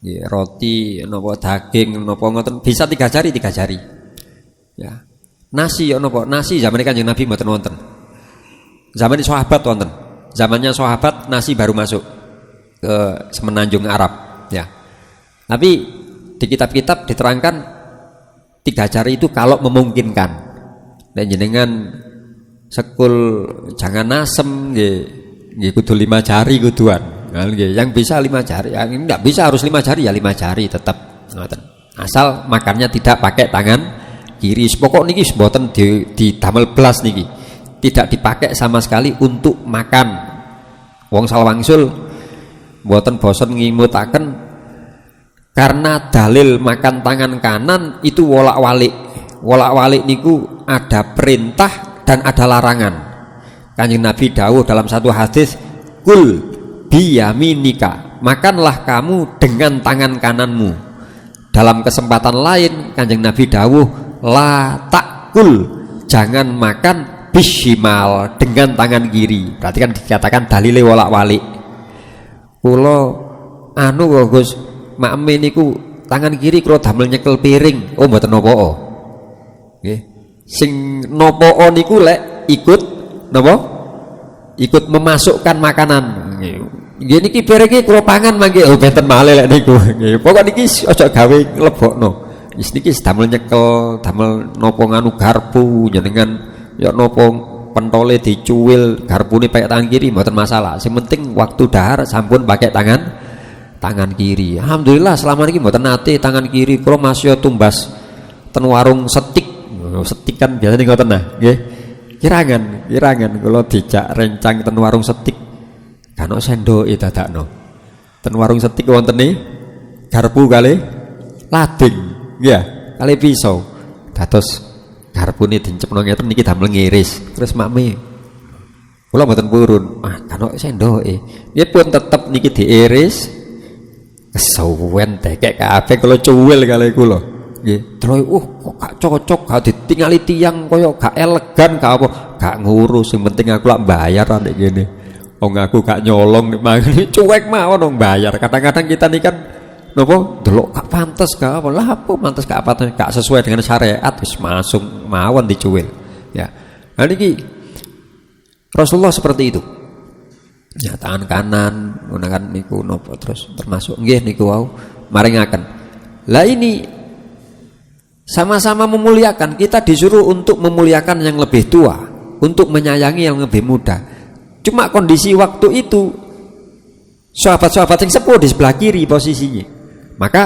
Ya, roti, nopo daging, nopo ngoten bisa 3 jari. Ya. Nasi ya nopo? Nasi zaman Kanjeng Nabi mboten wonten. Zaman sahabat wonten. Zamannya sahabat nasi baru masuk ke semenanjung Arab, ya. Tapi di kitab-kitab diterangkan 3 jari itu kalau memungkinkan. Dan jenengan sekul jangan nasem nggih kudu 5 jari kuduan. Yang bisa 5 jari, yang enggak bisa harus 5 jari ya 5 jari tetap. Asal makannya tidak pakai tangan kiri. Pokok niki mboten di damel blas niki. Tidak dipakai sama sekali untuk makan. Wong salwangsul mboten bosen ngimutaken karena dalil makan tangan kanan itu wolak-walik. Wolak-walik niku ada perintah dan ada larangan. Kanjeng Nabi dawuh dalam satu hadis, "Kul biyaminika, makanlah kamu dengan tangan kananmu." Dalam kesempatan lain Kanjeng Nabi dawuh, "La takul, jangan makan bishimal, dengan tangan kiri." Berarti kan dikatakan dalile wolak-walik. Kula anu kok Gus, makme niku tangan kiri kula damel nyekel piring. Oh mboten napa. Nggih. Sing napa niku lek ikut napa? Ikut memasukkan makanan. Nggih niki piringe kula pangan mangke oh benten malih lek niku. Nggih. Pokok niki aja gawe lebokno. Wis niki damel nyekel, damel napa nganu garpu jenengan ya napa pentole dicuwil, garpune pakai tangan kiri mboten masalah. Sing penting waktu dahar sampun pakai tangan kiri. Alhamdulillah selama niki mboten nate tangan kiri kula masih tumbas ten warung setik. Setik kan biasane ngoten nah, nggih. Kirangan kula dijak rencang ten warung setik. Kan ono sendoke dadakno. Ten warung setik wontene garpu kali lading, nggih, kali pisau. Dados garpune dicepno ngeten niki damel ngiris. Terus makme kula mboten purun. Kan ono sendoke. Nggih pun tetep niki diiris. Kesuwen tekek kabeh kula cuwil kali kula. Nggih, terus kok gak cocok, gak ditingali tiang kaya gak elegan, gak apa, gak ngurus, sing penting aku lak bayar nek ngene. Wong aku gak nyolong nek mangene cuek mawon wong bayar. Kadang-kadang kita nih kan napa delok gak pantes gak apa. Lah apa pantes gak pantes, gak sesuai dengan syariat wis masuk mawon dicuwil. Ya. Nah niki Rasulullah seperti itu. Ya tangan kanan gunakan niku napa terus termasuk nggih niku wau maringaken. Lah ini sama-sama memuliakan, kita disuruh untuk memuliakan yang lebih tua, untuk menyayangi yang lebih muda. Cuma kondisi waktu itu sahabat-sahabat yang sepuh di sebelah kiri posisinya. Maka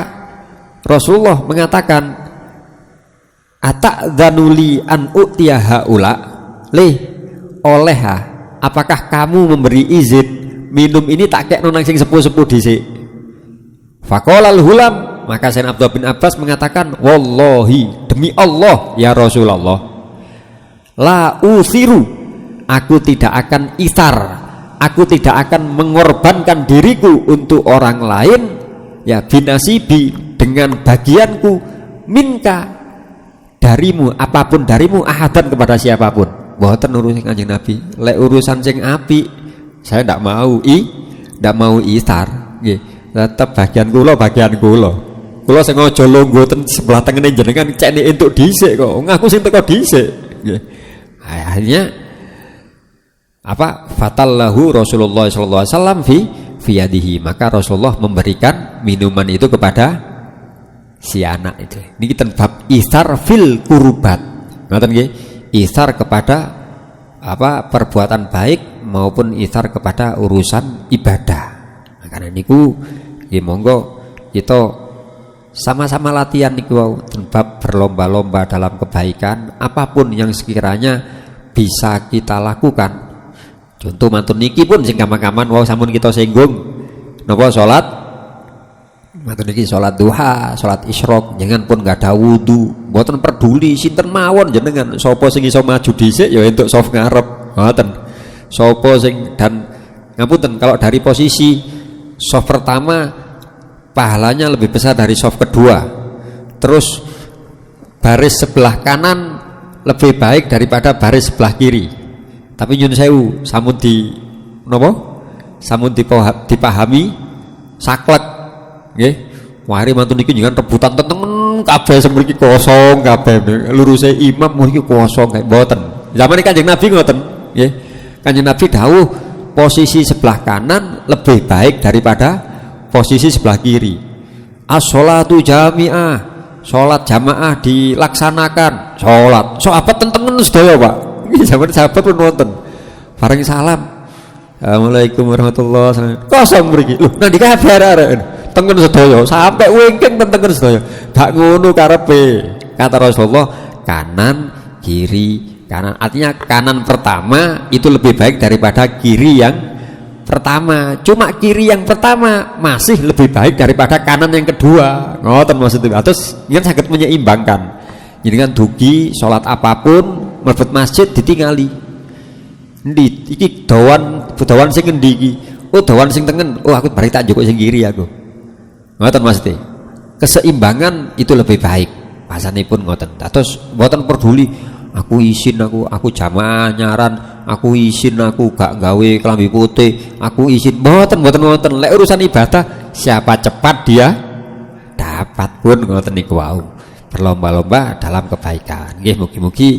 Rasulullah mengatakan, "Ata'dzanuli an u'tiya haula?" Oleh apakah kamu memberi izin minum ini tak kek nang sing sepuh-sepuh dhisik? Faqala al-hulam, maka Sayyidina Abdullah bin Abbas mengatakan, "Wallahi, demi Allah ya Rasulullah, la usiru, aku tidak akan isar, aku tidak akan mengorbankan diriku untuk orang lain, ya binasibi, dengan bagianku, minka, darimu, apapun darimu, ahadan kepada siapapun." Mboten urusan Kanjeng Nabi. Lek urusan sing apik, saya ndak mau isar, nggih. Tetep bagian kula. Kula sing aja longgo ten sebelah tengene jenengan cek entuk dhisik kok. Ngaku sing teko dhisik, nggih. Akhirnya apa fatallahu Rasulullah sallallahu alaihi wasallam fi yadihi, maka Rasulullah memberikan minuman itu kepada si anak itu. Niki ten bab isar fil kurbat. Ngoten nggih. Isar kepada apa perbuatan baik maupun isar kepada urusan ibadah. Nah, karena niku nggih monggo kita sama-sama latihan niku wau bab berlomba-lomba dalam kebaikan apapun yang sekiranya bisa kita lakukan. Contoh mantun niki pun sing gampang-gampang wau sampun kita singgung napa salat mantun niki salat duha, salat isyraq, jangan pun enggak ada wudu, mboten peduli sinten mawon jenengan, sapa sing iso maju dhisik ya entuk soft ngarep, mboten. Sapa sing dan ngapunten kalau dari posisi soft pertama pahalanya lebih besar dari soft kedua. Terus baris sebelah kanan lebih baik daripada baris sebelah kiri. Tapi nyun sewu samun di napa? Samun dipahami saklek nggih. Mari mantun iki jenengan rebutan tentengen kabeh semriki kosong kabeh. Luruse imam mriki kosong kae mboten. Zaman Kanjeng Nabi ngoten nggih. Kanjeng Nabi dawuh posisi sebelah kanan lebih baik daripada posisi sebelah kiri. As-sholatu jami'ah, sholat jamaah dilaksanakan. Sholat sahabat tentengen sedaya Pak. Iki zaman sahabat pun wonten. Bareng salam, assalamualaikum warahmatullahi wabarakatuh. Kosong mriki. Lho, nang ndi kabeh arek? Tengen sedaya, sampai wingking tengen sedaya. Gak ngono karepe. Kata Rasulullah, kanan, kiri, kanan. Artinya kanan pertama itu lebih baik daripada kiri yang pertama. Cuma kiri yang pertama masih lebih baik daripada kanan yang kedua. Ngoten maksudnya. Terus yen saged menyeimbangkan. Jadi kan dugi salat apapun mlebet masjid ditingali. Endi iki dawan sing endi iki? Oh dawan sing tengen. Oh aku bari tak njukuk sing kiri aku. Ngoten maksudnya. Keseimbangan itu lebih baik. Pasanipun ngoten. Terus mboten peduli aku isin aku jamaah nyaran, aku isin aku gak gawe kelambi putih, aku isin mboten. Lek urusan ibadah siapa cepat dia dapat pun ngoten niku wau. Berlomba-lomba dalam kebaikan. Nggih mugi-mugi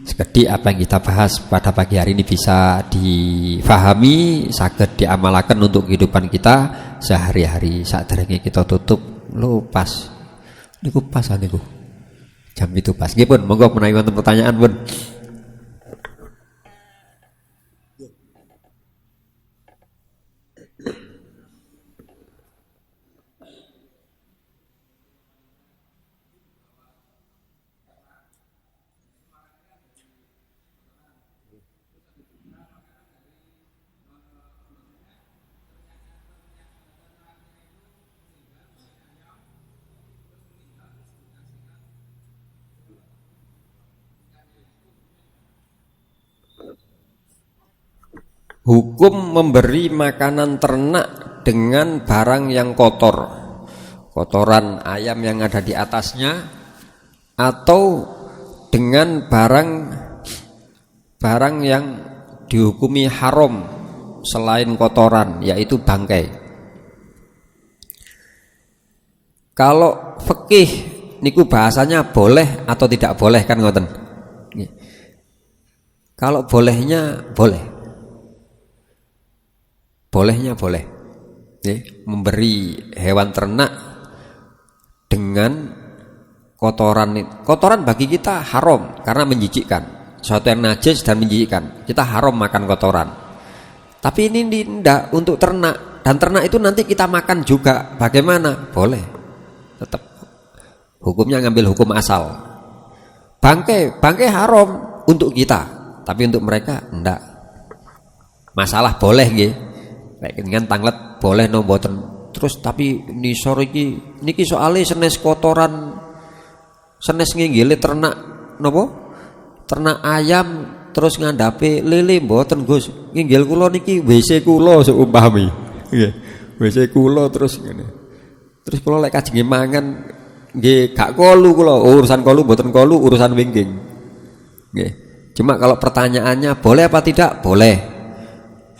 sekedhik apa yang kita bahas pada pagi hari ini bisa difahami, saged diamalaken untuk kehidupan kita sehari-hari. Saderenge kita tutup lho pas niku pas niku. Jam itu pas. Nggih pun monggo menawi wonten pertanyaan pun. hukum memberi makanan ternak dengan barang yang kotor, kotoran ayam yang ada di atasnya, atau dengan barang yang dihukumi haram selain kotoran, yaitu bangkai. Kalau fikih niku bahasanya boleh atau tidak boleh kan ngoten. Kalau bolehnya boleh, bolehnya boleh, memberi hewan ternak dengan kotoran. Kotoran bagi kita haram karena menjijikkan, sesuatu yang najis dan menjijikkan. Kita haram makan kotoran. Tapi ini tidak untuk ternak, dan ternak itu nanti kita makan juga. Bagaimana? Boleh, tetap hukumnya ngambil hukum asal. Bangkai haram untuk kita, tapi untuk mereka enggak. Masalah boleh nggih. Nek dengan tanglet boleh no mboten. Terus tapi nisor niki soalnya senes kotoran, senes nginggile ternak napa? Ternak ayam terus ngandhape lele mboten Gus. Nginggil kula niki WC kula seumpami. Nggih. WC kula terus ngene. Terus kula lek kajenge mangan nggih gak kolu kula. Urusan kolu mboten kolu, urusan wingking. Nggih. Cuma kalau pertanyaannya boleh apa tidak? Boleh.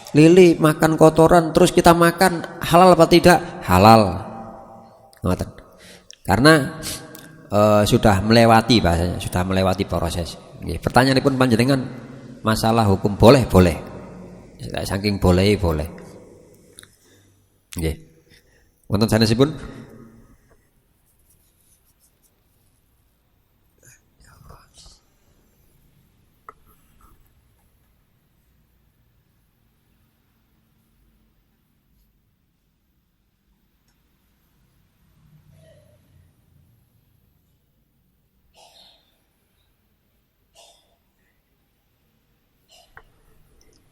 Lili makan kotoran terus kita makan, halal apa tidak? Halal. Karena sudah melewati bahasanya, sudah melewati proses. Pertanyaan pun panjenengan masalah hukum boleh. Saking boleh. Nggih. Wonten sanesipun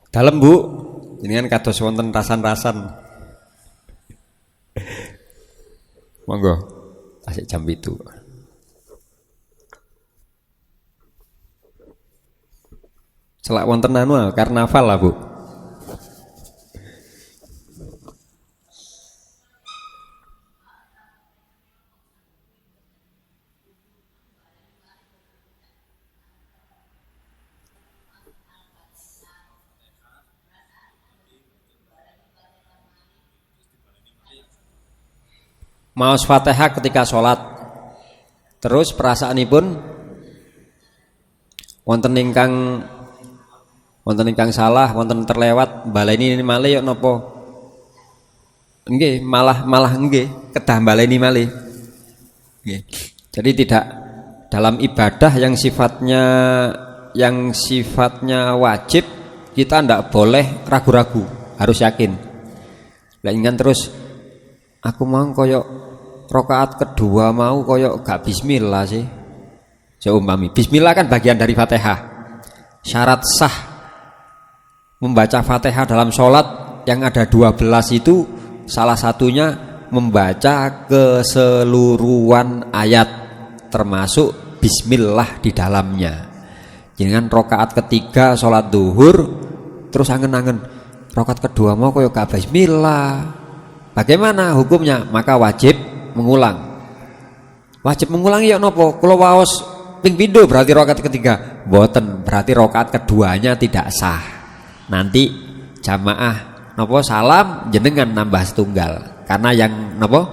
dalem Bu, jenengan kados wonten rasan-rasan. Monggo, tasik jam 7. Celak wonten anu karnaval lah Bu. Maos Fatihah ketika sholat. Terus perasaanipun wonten ingkang salah, wonten terlewat, baleni malih napa? Nggih, malah nggih, kedah baleni malih. Nggih. Jadi tidak dalam ibadah yang sifatnya wajib, kita ndak boleh ragu-ragu, harus yakin. Lah ingat terus aku mau koyok rakaat kedua mau koyok gak bismillah sih. Seumpami bismillah kan bagian dari Fatihah. Syarat sah membaca Fatihah dalam sholat yang ada 12 itu salah satunya membaca keseluruhan ayat termasuk bismillah di dalamnya. Jangan rakaat ketiga sholat duhur terus angen-angen rakaat kedua mau koyok gak bismillah. Bagaimana hukumnya? Maka wajib mengulang. Wajib mengulang ya nopo? Kalau waos ping pindho berarti rakaat ketiga. Mboten, berarti rakaat keduanya tidak sah. Nanti jamaah nopo salam jenengan nambah setunggal. Karena yang nopo?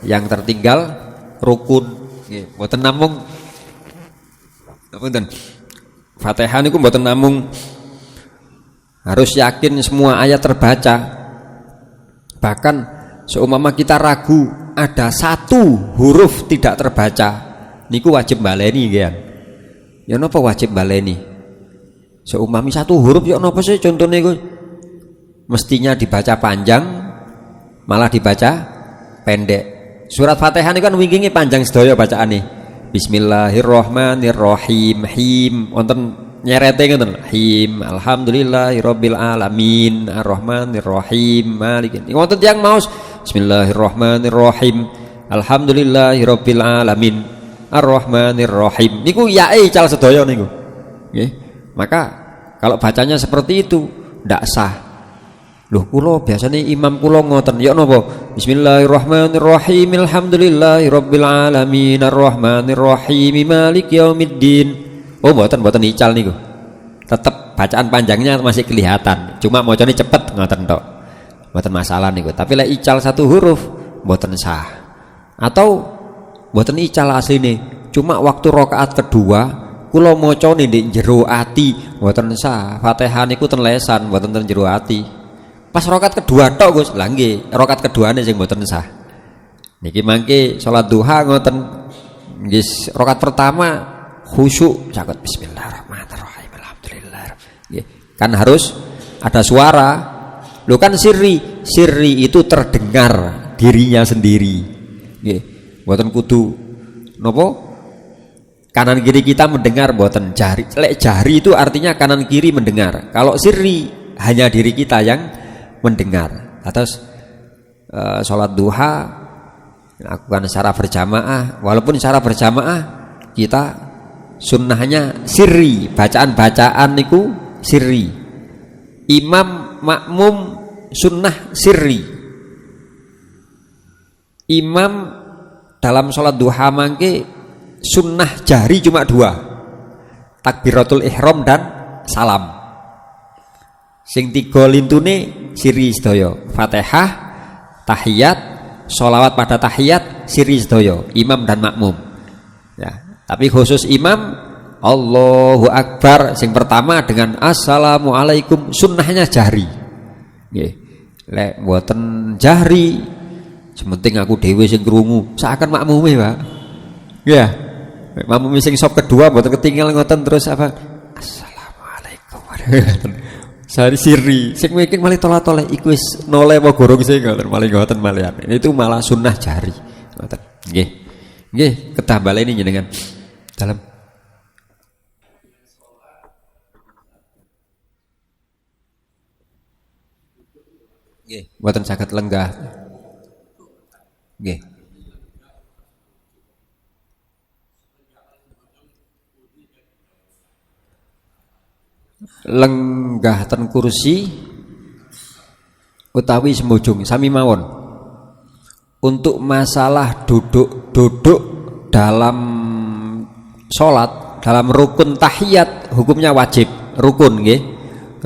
Yang tertinggal rukun. Nggih, mboten namung ngapunten. Fatihah niku mboten namung harus yakin semua ayat terbaca. Bahkan seumpama kita ragu ada satu huruf tidak terbaca, niku wajib baleni kan? Ya napa wajib baleni? Seumpami satu huruf ya napa sih contohnya iku? Mestinya dibaca panjang, malah dibaca pendek. Surat Fatihah niku kan winginge panjang sedaya bacaane. Bismillahirrahmanirrahim. Him wonten nyerete ngoten. Him alhamdulillahirabbil alamin arrahmanirrahim malikin. Wonten tiyang maos Bismillahirrahmanirrahim alhamdulillahirabbil alamin arrahmanirrahim. Niku yae cal sedaya niku. Nggih. Maka kalau bacanya seperti itu ndak sah. Loh kula biasanya imam kula ngoten ya napa? Bismillahirrahmanirrahim. Alhamdulillahirabbil alamin arrahmanirrahim maliki yaumiddin. Oh mboten ical niku. Tetep bacaan panjangnya masih kelihatan. Cuma macane cepet ngoten tok. Mboten masalah niku. Tapi lek ical satu huruf mboten sah. Atau mboten ical asline. Cuma waktu rakaat kedua kula macane ndek jero ati mboten sah. Fatihah niku ten lesan mboten ten jero ati. Pas rakaat kedua tok Gus, lha nggih, rakaat keduane sing mboten sah. Niki mangke salat duha ngoten. Nggih, rakaat pertama khusyuk caket bismillahirrahmanirrahim. Alhamdulillah. Nggih, kan harus ada suara. Lho kan sirri itu terdengar dirinya sendiri. Nggih, mboten kudu napa? Kanan kiri kita mendengar mboten jari. Lek jari itu artinya kanan kiri mendengar. Kalau sirri hanya diri kita yang mendengar. Atas sholat duha lakukan secara berjamaah. Walaupun secara berjamaah kita sunnahnya sirri, bacaan niku sirri. Imam makmum sunnah sirri. Imam dalam sholat duha mangke sunnah jari cuma 2, takbiratul ihram dan salam. Sing 3 lintune siri sedaya, Fatihah, tahiyat, sholawat pada tahiyat, siri sedaya, imam dan makmum. Ya, tapi khusus imam Allahu Akbar sing pertama dengan assalamualaikum sunnahnya jahri. Nggih. Lek mboten jahri, sementing aku dhewe sing krungu, seakan makmume, Pak. Ya. Makmum sing sop kedua mboten ketinggal ngoten terus apa? Assalamualaikum. Sari siri, sing mikir malih tola-tole iku wis noleh apa gorong sing ngoten malih ngoten malihan. Itu malah sunnah jari. Ngoten. Nggih. Nggih, kedah baleni jenengan. Dalam nggih, mboten saged lenggah. Nggih. Lenggah ten kursi utawi sembujung sami mawon. Untuk masalah duduk dalam sholat, dalam rukun tahiyat hukumnya wajib, rukun nggih,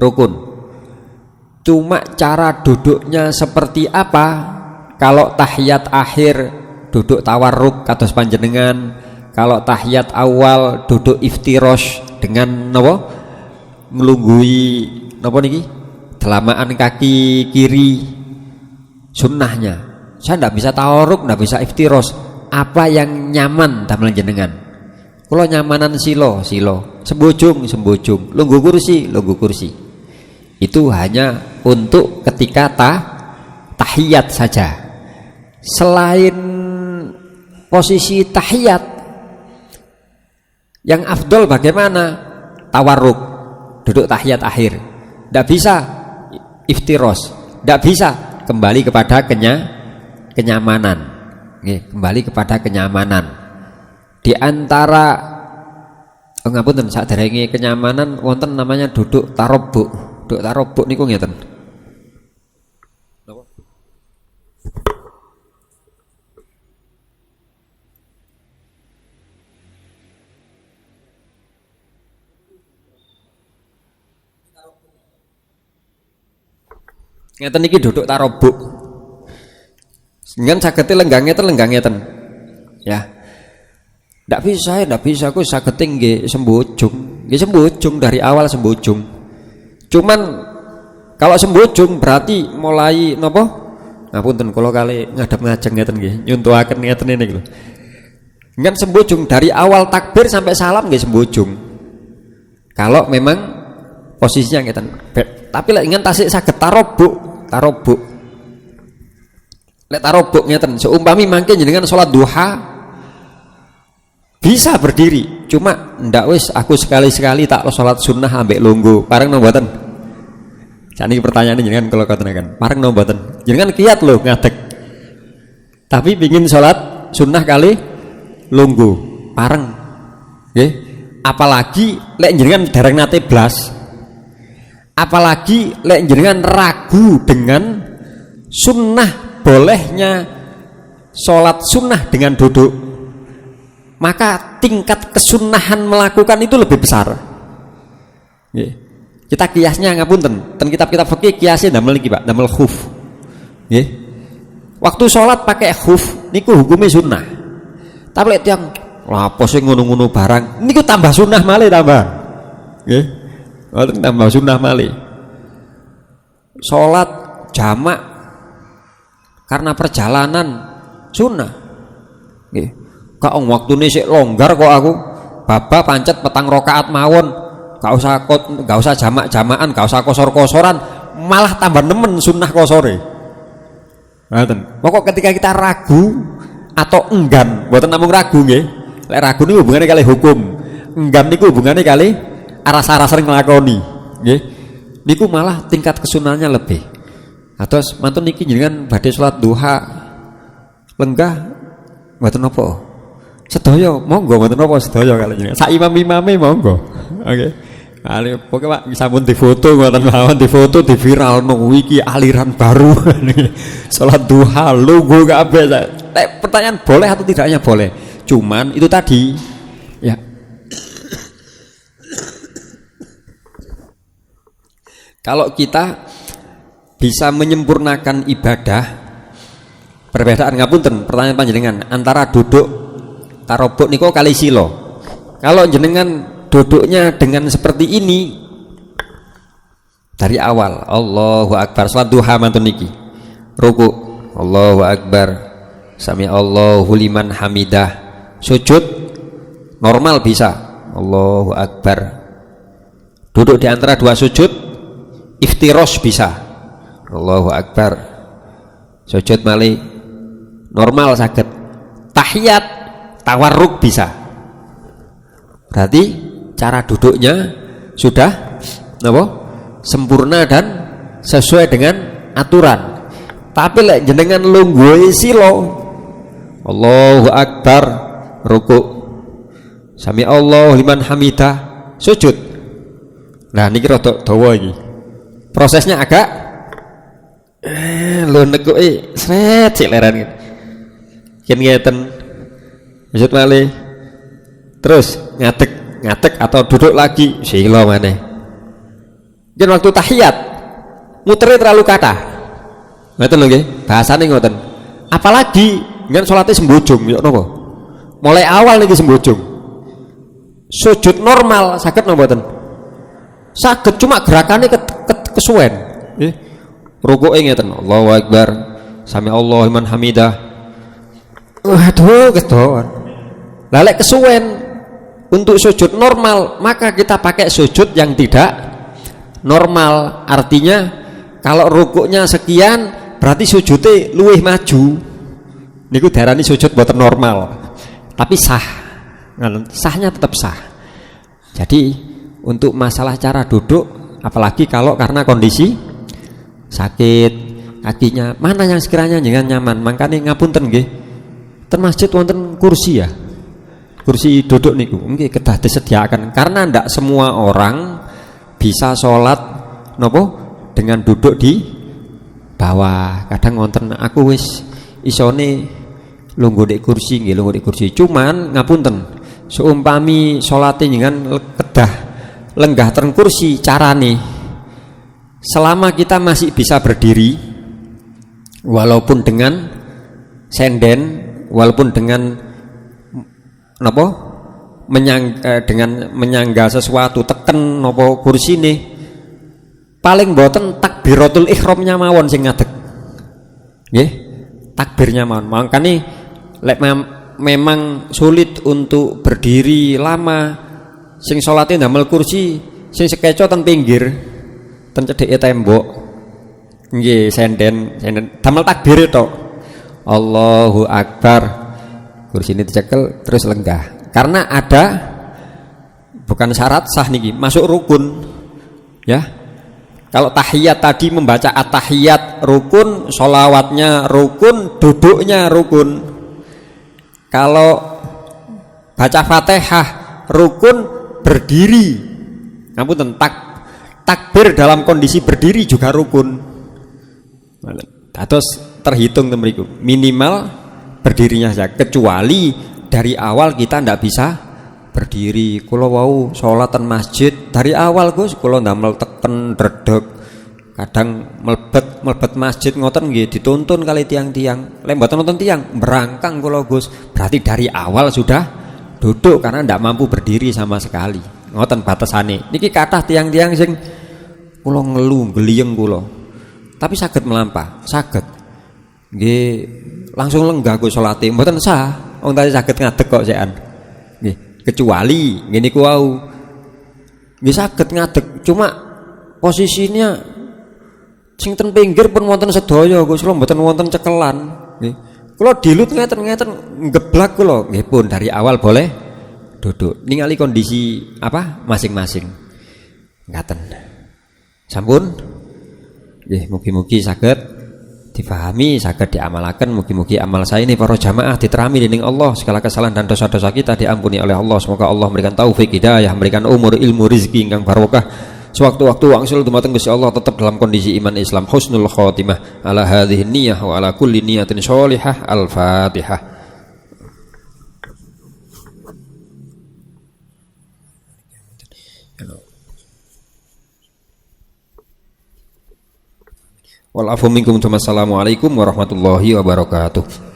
rukun. Cuma cara duduknya seperti apa? Kalau tahiyat akhir duduk tawarruk kados panjenengan, kalau tahiyat awal duduk iftirosh dengan napa? Ngelunggui napa niki? Telamaan kaki kiri sunnahnya. Saya ndak bisa tawarruk, ndak bisa iftirosh. Apa yang nyaman damelan jenengan? Kula nyamanan silo, sembujung, lungguh kursi. Itu hanya untuk ketika tahiyat saja. Selain posisi tahiyat yang afdol bagaimana? Tawarruk, duduk tahiyat akhir. Tidak bisa iftiros, tidak bisa kembali kepada kenyamanan. Kembali kepada kenyamanan. Di antara ngapunten saderenge kenyamanan wonten namanya duduk tarobuk. Duduk tarobuk niku ngeten. Ngeten iki duduk tarobuk. Dengan sagete lenggang ngeten. Ya. Ndak bisa aku sagete nggih sembujung. Nggih sembujung dari awal sembujung. Cuman kalau sembujung berarti mulai napa? Ngapunten kula kali ngadep ngajeng ngeten nggih, nyuntuhaken ngeten niku lho. Dengan sembujung dari awal takbir sampai salam nggih sembujung. Kalau memang posisinya ngeten. Tapi lek ingin tasik saged tarobuk. Lek tarobuk ngeten, seumpami mangke jenengan salat duha bisa berdiri, cuma ndak wis aku sekali-sekali tak salat sunnah ambek lungguh. Pareng napa mboten? Jane pertanyaane jenengan kula katenaken. Pareng napa mboten? Jenengan kiat lho ngadeg. Tapi pengin salat sunnah kali lungguh. Pareng. Nggih. Apalagi lek jenengan dereng nate blas. Apalagi lek jenengan ragu dengan sunnah bolehnya sholat sunnah dengan duduk, maka tingkat kesunahan melakukan itu lebih besar. Kita kiasnya ngapunten, ten kitab-kitab fikih kiasnya damel iki Pak, damel khuf. Waktu sholat pakai khuf niku hukumnya sunnah. Tapi lek tiyang lapo sing ngono-ngono barang niku tambah sunnah malih tambah. Nggih. Tambah sunnah malih. Sholat jamak karena perjalanan sunnah. Nggih. Kok waktune sik longgar kok aku. Baba pancet petang rakaat mawon. Gak usah jamak-jamakan, gak usah kosor-kosoran, malah tambah nemen sunnah kosore. Ngoten. Pokok ketika kita ragu atau enggan, mboten namung ragu nggih. Lek ragu niku hubungane kali hukum. Enggan niku hubungane kali aras-aras sering nglakoni, nggih. Niku malah tingkat kesunahnya lebih. Atos mantun niki jenengan badhe salat duha lenggah mboten napa. Sedaya monggo mboten napa sedaya kali jenengan. Sak imam-imame monggo. Oke. Ali pokoke Pak sampun difoto ngoten mawon, difoto diviralno iki aliran baru. Salat duha lungguh kabeh. Pertanyaan boleh atau tidaknya boleh. Cuman itu tadi ya. Kalau kita bisa menyempurnakan ibadah, perbedaan ngapunten pertanyaan panjenengan antara duduk tarobok niko kali silo. Kalau jenengan duduknya dengan seperti ini dari awal, Allahu Akbar, salat duha mantun niki. Ruku, Allahu Akbar, sami Allahu liman hamidah. Sujud normal bisa, Allahu Akbar. Duduk di antara dua sujud, iftirosh bisa, Allahu Akbar. Sujud malih normal saged. Tahiyat tawarruk bisa. Berarti cara duduknya sudah apa? Sempurna dan sesuai dengan aturan. Tapi lek jenengan lungguhe silo, Allahu Akbar, ruku, sami Allah liman hamidah, sujud. Nah niki rada dawa iki. Prosesnya agak lho nekuke sret sik leren. Yen ngeten. Sujud malih. Terus ngadeg atau duduk lagi sila maneh. Yen waktu tahiyat mutere terlalu kathah. Ngoten lho nggih, bahasane ngoten. Apalagi ngen salate sembujung ya napa? Mulai awal niki sembujung. Sujud normal saged napa mboten? Saged, cuma gerakannya kesuwen. Nggih. Rukuke ngeten, Allahu Akbar, sami Allah liman hamidah. Waduh, kedoan. Lah lek kesuwen untuk sujud normal, maka kita pakai sujud yang tidak normal. Artinya kalau rukuknya sekian, berarti sujudnya luwih maju. Niku diarani sujud boten normal. Tapi sah. Sahnya tetap sah. Jadi untuk masalah cara duduk, apalagi kalau karena kondisi sakit kakinya, mana yang sekiranya jangan nyaman, makanya ngapunten nggih. Ten masjid wonten kursi ya. Kursi duduk niku nggih kedah disediakan karena ndak semua orang bisa sholat nopo dengan duduk di bawah. Kadang wonten aku wis isone lungguh di kursi nggih, lungguh di kursi. Cuman ngapunten, seumpami sholate dengan kedah lenggah ten kursi, carane selama kita masih bisa berdiri walaupun dengan senden, walaupun dengan napa dengan menyangga sesuatu teken napa kursine, paling mboten takbiratul ihramnya mawon sing ngadeg nggih, takbirnya mawon. Makane lek memang sulit untuk berdiri lama, sing salate ndamel kursi sing sekeco ten pinggir ten cedheke tembok nggih, senden damel takbir tok, Allahu Akbar, kursi ini dicekel terus lenggah. Karena ada bukan syarat sah niki, masuk rukun ya. Kalau tahiyat tadi membaca at-tahiyat rukun, sholawatnya rukun, duduknya rukun. Kalau baca Fatihah rukun, berdiri ngapunten takbir dalam kondisi berdiri juga rukun. Terus terhitung temeriku minimal berdirinya saja, kecuali dari awal kita ndak bisa berdiri. Kula wau sholatan masjid dari awal Gus, kula ndamel teken dredeg, kadang melebet masjid ngoten nggih dituntun kali tiang-tiang. Lek mboten nonton tiang berangkang kula Gus, berarti dari awal sudah duduk karena ndak mampu berdiri sama sekali. Ngoten batasane. Niki kathah tiang-tiang sing kula ngelu gliyeng kula. Tapi saged melampah, saged. Nggih langsung lenggah Gus salate, mboten sah. Wong tadi saged ngadeg kok sekan. Nggih, kecuali ngene ku wau. Nggih saged ngadeg, cuma posisinya sing ten pinggir pun wonten sedaya Gus, kula mboten wonten cekelan. Nggih. Kula dilut ngeten-ngeten ngeblak kula. Nggih pun dari awal boleh duduk. Ningali kondisi apa masing-masing. Ngaten. Sampun? Nggih, mugi-mugi saged difahami, saged diamalaken. Mugi-mugi amal saya ini para jamaah diterami dening Allah, segala kesalahan dan dosa-dosa kita diampuni oleh Allah. Semoga Allah memberikan taufik hidayah, memberikan umur, ilmu, rezeki ingkang barokah. Sewaktu-waktu wangsul dumateng Gusti Allah tetap dalam kondisi iman Islam, husnul khotimah ala hadhihi niyyah wa ala kulli niyatin sholihah. Al-Fatihah. Wal afu minkum. Assalamualaikum warahmatullahi wabarakatuh.